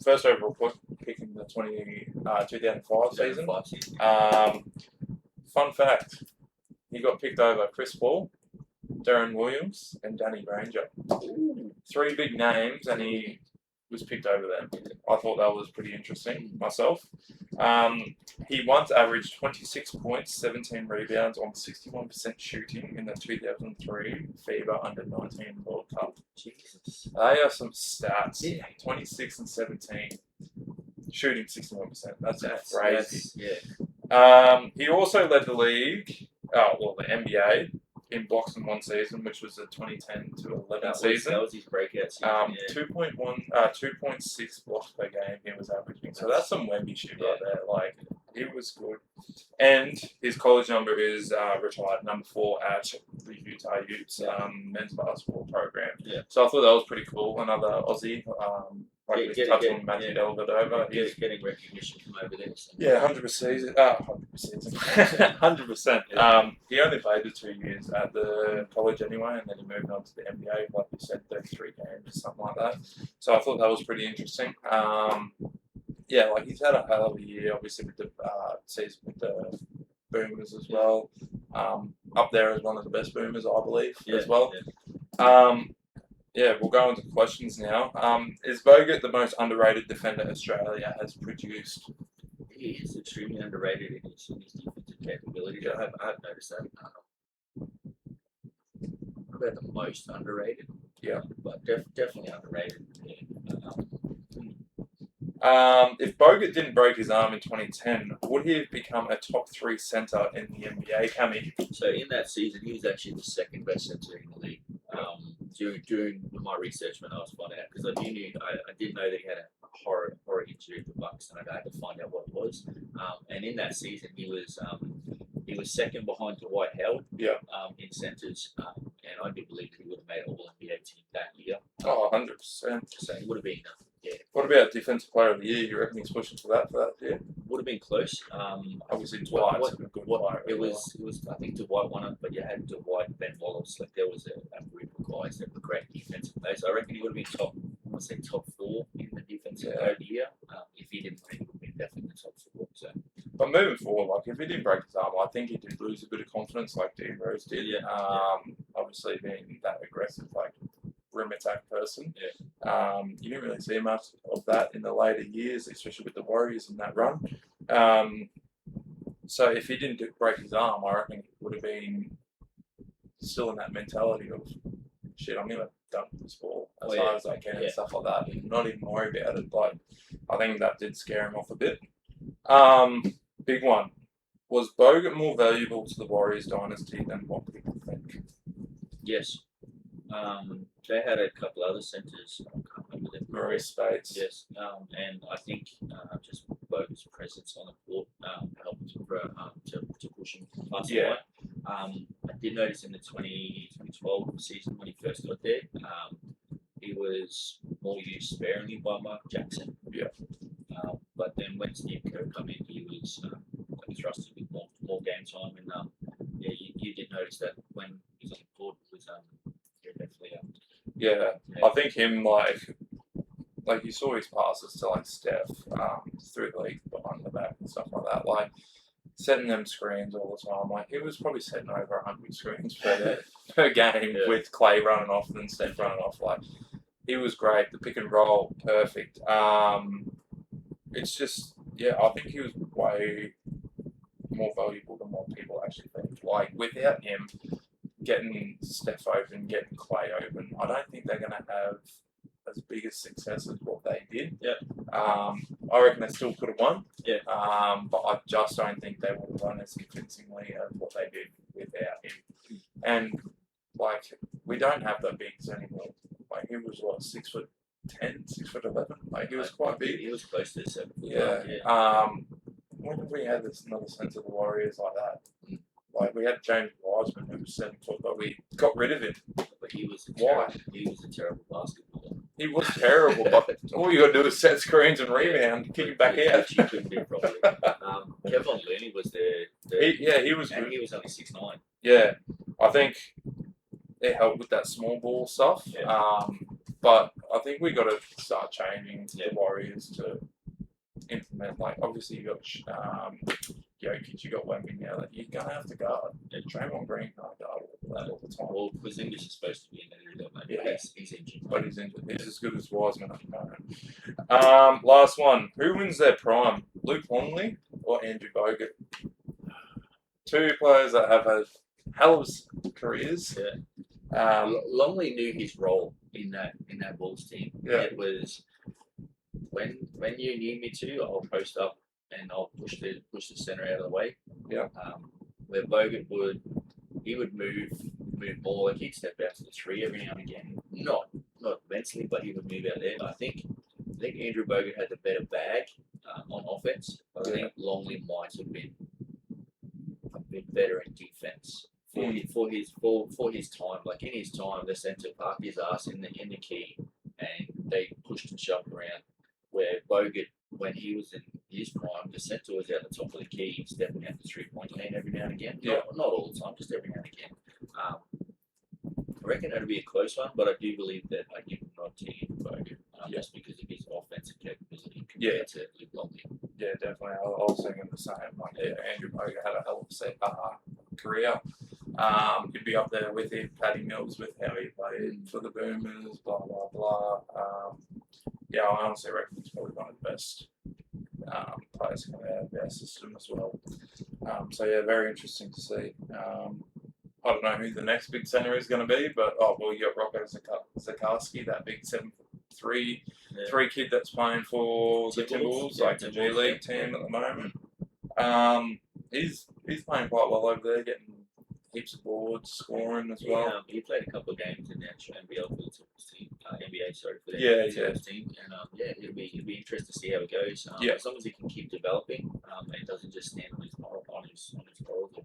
first overall pick in the 2005 season. Fun fact: he got picked over Chris Paul, Darren Williams, and Danny Granger. Ooh. 3 big names, and he was picked over them. I thought that was pretty interesting myself. He once averaged 26 points, 17 rebounds on 61% shooting in the 2003 FIBA Under-19 World Cup. Jesus. They are some stats. Yeah. 26 and 17. Shooting 61%. That's crazy. He also led the league, the NBA, in blocks in one season, which was the 2010 to 11 season. That was his breakout season. 2.6 blocks per game he was averaging. So that's some Wemby shit right there. Like, he was good. And his college number is retired, number 4 at the Utah Utes men's basketball program. Yeah. So I thought that was pretty cool. Another Aussie. We touched on Matthew Dellavedova. He's getting recognition from over there. So. Yeah, 100%. 100%. He only played the 2 years at the college anyway, and then he moved on to the NBA, like you said, 33 games or something like that. So I thought that was pretty interesting. He's had a hell of a year, obviously, with the season with the Boomers as well. Up there as one of the best Boomers, I believe, as well. We'll go into questions now. Is Bogut the most underrated defender Australia has produced? He is extremely underrated in his defensive capabilities. I have noticed that. About the most underrated. Yeah. But definitely underrated. If Bogut didn't break his arm in 2010, would he have become a top 3 centre in the NBA, Cammy? So in that season, he was actually the second best centre in the league. During my research when I was finding out, because I did know that he had a horror injury with the Bucks, and I had to find out what it was. And in that season, he was second behind Dwight Howard. In centres, and I do believe that he would have made All NBA team that year. 100%. So he would have been. What about Defensive Player of the Year? You reckon he's pushing for that year? Would have been close. Obviously, Dwight's a good player. It was. I think Dwight won it, but you had Dwight, Ben Wallace. Like there was a group of guys that were great defensive players. So I reckon he would have been top 4 in the Defensive Player of the Year. If he didn't win, he would have been definitely the top 4. So. But moving forward, like if he didn't break his arm, I think he did lose a bit of confidence, like D Rose did. Obviously being that aggressive, like rim attack person. You didn't really see much of that in the later years, especially with the Warriors in that run. So if he didn't break his arm, I reckon he would have been still in that mentality of shit, I'm gonna dunk this ball as hard as I can and stuff like that, and not even worry about it. But I think that did scare him off a bit. Big one. Was Bogut more valuable to the Warriors dynasty than what people think? Yes. They had a couple other centres. I can't remember them. Murray Spates. Yes. And I think just Bogut's presence on the court helped to push him past the line. I did notice in the 2012 season when he first got there, he was more used sparingly by Mark Jackson. But then when Steve Kerr came in, he was trusted with more game time, and you did notice that when he was on the court, it was definitely. I think him like you saw his passes to like Steph through the league behind the back and stuff like that, like setting them screens all the time. Like he was probably setting over 100 screens per game with Clay running off and Steph running off. Like he was great. The pick and roll, perfect. It's just I think he was way more valuable than what people actually think. Like without him getting Steph open, getting Clay open, I don't think they're going to have as big a success as what they did. I reckon they still could have won. But I just don't think they would have won as convincingly as what they did without him. And like we don't have the bigs anymore. Like he was 6'10", 6'11". Like he was quite big. He was close to 7 foot. When have we had another sense of the Warriors like that? Like we had James Wiseman who was 7 foot, but we got rid of him. But he was Why? He was a terrible basketballer. He was terrible, but all you got to do is set screens and rebound, kick it back out. He couldn't do properly. Kevin Looney was there. He was And good. he was only 6'9". Yeah, I think it helped with that small ball stuff. Yeah. But I think we got to start changing Yeah. the Warriors to implement. Like, obviously you got Jokic, you got Wemby now. That you're gonna have to guard. Draymond Green can't guard all the time. Well, Porzingis is supposed to be in there, mate. Yeah. He's injured. But he's injured. He's as good as Wiseman at the moment. Last one. Who wins their prime? Luke Longley or Andrew Bogut? Two players that have had hell of careers. Yeah. Longley knew his role in that Bulls team. Yeah. It was when you need me to, I'll post up and I'll push the center out of the way. Yeah. Where Bogut would move more, like he'd step out to the three every now and again. Not immensely, but he would move out there. I think Andrew Bogut had the better bag on offense. I think Longley might have been a bit better in defense for his time. Like in his time, the centre parked his ass in the key, and they pushed and shoved around. Where Bogut, when he was in his prime, the centre was at the top of the key, stepping out the 3-point lane every now and again. Yeah. Not all the time, just every now and again. I reckon it'll be a close one, but I do believe that I give a nod to Andrew Bogut just because of his offensive capability compared to Luke Longley. Yeah, definitely. I was thinking the same. Like, Andrew Bogut had a hell of a career. He'd be up there with him, Paddy Mills, with how he played for the Boomers, blah, blah, blah. I honestly reckon he's probably one of the best players coming out of our system as well. Very interesting to see. I don't know who the next big centre is going to be, but you got Rocco Zakarski, that big 7'3" kid that's playing for the Timberwolves, like the G League team at the moment. He's playing quite well over there, getting heaps of boards, scoring as well. He played a couple of games in the actual NBL for the Timberwolves team, NBA, sorry, for the Timberwolves team, and it'll be interesting to see how it goes. As long as he can keep developing, and doesn't just stand on his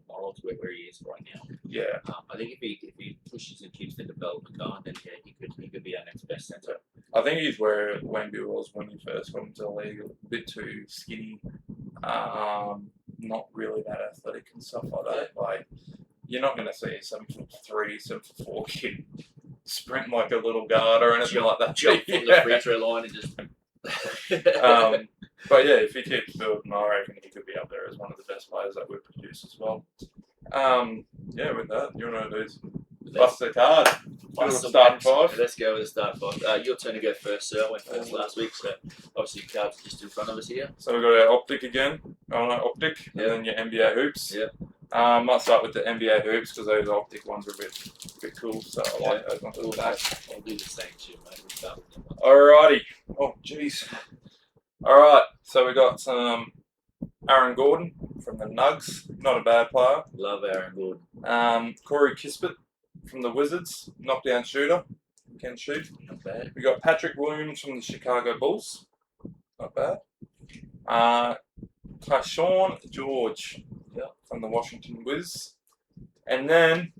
morals where he is right now. Yeah. I think if he pushes and keeps the development going, then he could be our next best centre. I think he's where Wemby was when he first got into the league, a bit too skinny, not really that athletic and stuff like that. Like, you're not going to see a 7'3", 7'4" kid sprint like a little guard or anything like that. Jump from the free throw line and just. But yeah, if he keeps building, I reckon he could be up there as one of the best players that we produce as well. With that, you want to do some bust the card? Start five. Let's go with the start five. Your turn to go first, sir. I went first last week, so obviously your cards are just in front of us here. So we've got our Optic again. Optic, and then your NBA hoops. Yeah. Might start with the NBA hoops because those Optic ones are a bit cool, so I like those ones at the back. I'll do the same too, mate. We'll start with them. Alrighty. Oh, jeez. Alright, so we got some Aaron Gordon from the Nugs, not a bad player. Love Aaron Gordon. Corey Kispert from the Wizards, knockdown shooter, can shoot. Not bad. We got Patrick Williams from the Chicago Bulls, not bad. Tyshawn George from the Washington Wiz. And then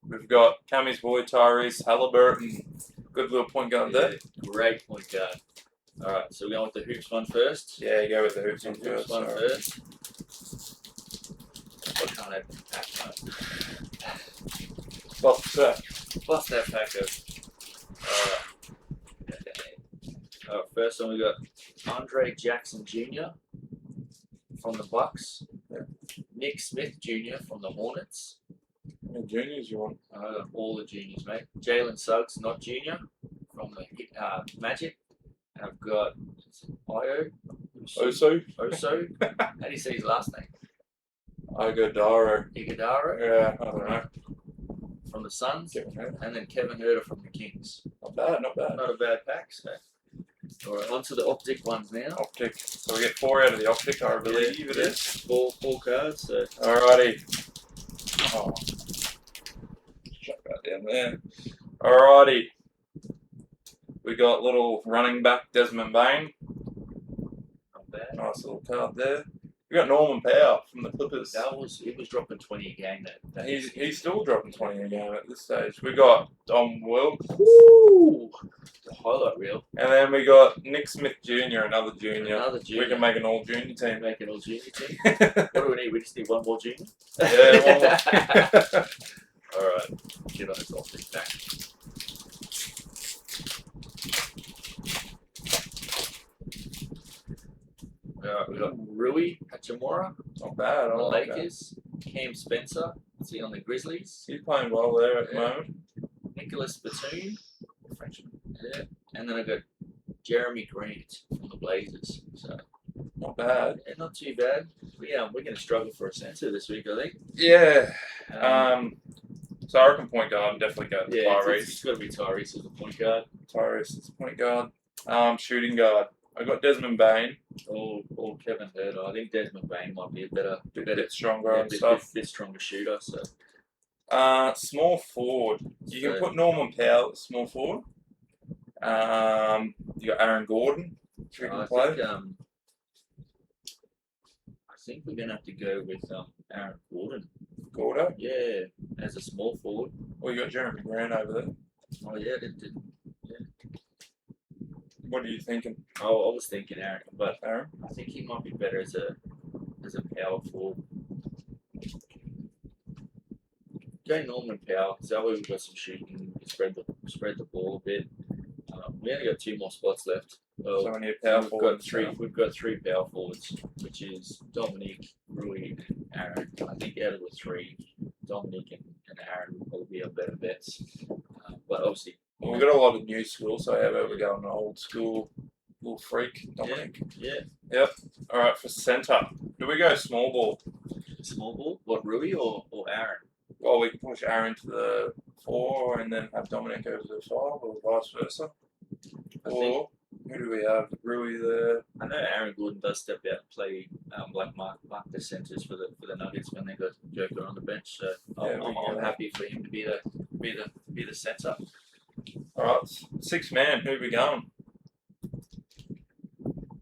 we've got Cammy's boy Tyrese Halliburton. Good little point guard there. Great point guard. Alright, so we're going with the hoops one first. Yeah, go with the hoops one first. I can't have the pack, mate. Bust that pack up. Alright, first one we got Andre Jackson Jr. from the Bucks. Yeah. Nick Smith Jr. from the Hornets. How many juniors you want? All the juniors, mate. Jalen Suggs, not junior, from the Magic. And I've got Oso. How do you say his last name? Iguodaro. Yeah, I don't know. From the Suns. And then Kevin Huerter from the Kings. Not bad. Not a bad pack, so. Alright, on to the Optic ones now. Optic. So we get 4 out of the Optic, I believe it is. 4 cards, so. Alrighty. Oh. Shut that down there. Alrighty. We got little running back Desmond Bain. Not bad. Nice little card there. We got Norman Powell from the Clippers. He was dropping 20 a game. He's still dropping 20 a game at this stage. We got Dom Wilkes. Woo! highlight reel. And then we got Nick Smith Jr., another junior. Another junior. We can make an all junior team. Make an all junior team. What do we need? We just need one more junior. Yeah, one more. All right. Get on this off this back. We got Rui Hachimura Not bad. I on the like that. Lakers. Cam Spencer, is he on the Grizzlies? He's playing well there at the moment. Nicholas Batum, yeah. And then I got Jeremy Grant on the Blazers. So Not bad. yeah, not too bad. We're going to struggle for a centre this week, I think. Yeah. So I reckon point guard, definitely go yeah, Tyrese. it's got to be Tyrese as the point guard. Tyrese is point guard. Shooting guard. I got Desmond Bain. Or Kevin Herter. I think Desmond Bain might be a Bit stronger yeah, and stuff. bit stronger shooter. So Small forward. You can So- put Norman Powell at small forward. You got Aaron Gordon. If you can play. I think we're going to have to go with Aaron Gordon. Gordo. Yeah, as a small forward. Or you got Jeremy Grant over there. Oh yeah, What are you thinking, I was thinking Aaron, but Aaron? I think he might be better as a power forward. Go Norman Powell. So that way we've got some shooting. Spread the ball a bit. We only got 2 more spots left. Well, So we need a power we've forward. got three. We've got 3 power forwards, which is Dominic, Rui, and Aaron. I think out of the 3, Dominic and Aaron will probably be our better bets. But obviously, Well, we've got a lot of new school, so how about we go on an old school little freak, Dominic? yeah, All right, for centre, do we go small ball? small ball. What, Rui or Aaron? Well, we can push Aaron to the 4 and then have Dominic over to the 5, or vice versa. I Or who do we have? Rui there. I know Aaron Gordon does step out and play like mark the centres for the Nuggets when they got Joker on the bench. So Yeah, I'm happy for him to be the centre. All right, 6 man. Who we going?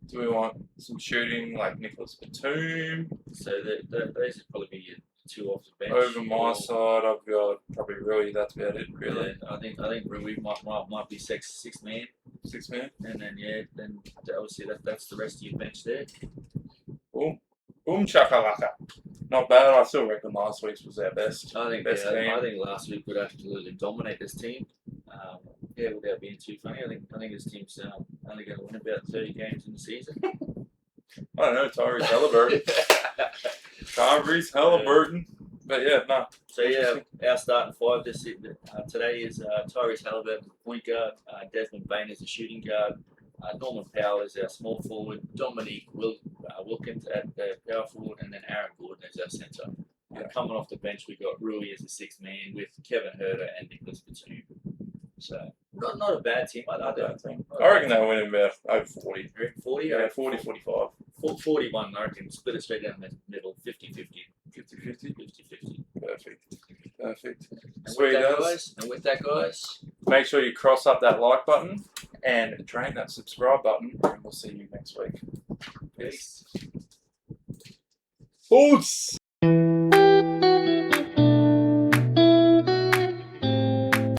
Do we want some shooting like Nicholas Batum? So those would probably be your 2 off the bench. Over my side, I've got probably Rui. That's about it, really. Yeah, I think Rui might be 6 man, 6 man. and then obviously that's the rest of your bench there. Boom, boom, chakalaka. Not bad. I still reckon last week's was our best. I think Best team. I think last week would absolutely dominate this team. Without being too funny, I think this team's only going to win about 30 games in the season. I don't know, Tyrese Halliburton. Tyrese Halliburton. But yeah, no. So our starting 5 today is Tyrese Halliburton, point guard, Desmond Bain is the shooting guard, Norman Powell is our small forward, Dominique Wilkins at the power forward, and then Aaron Gordon is our centre. Coming off the bench, we got Rui as the 6th man with Kevin Herter and Nicholas Batum. So not a bad team. I reckon they'll win about over 40. 40? Yeah, 40, 45. 41, I reckon. Split it straight down the middle, 50-50. 50-50. 50-50. Perfect. And Sweet as. with that, guys, Make sure you cross up that like button and drain that subscribe button, and we'll see you next week. peace. Peace.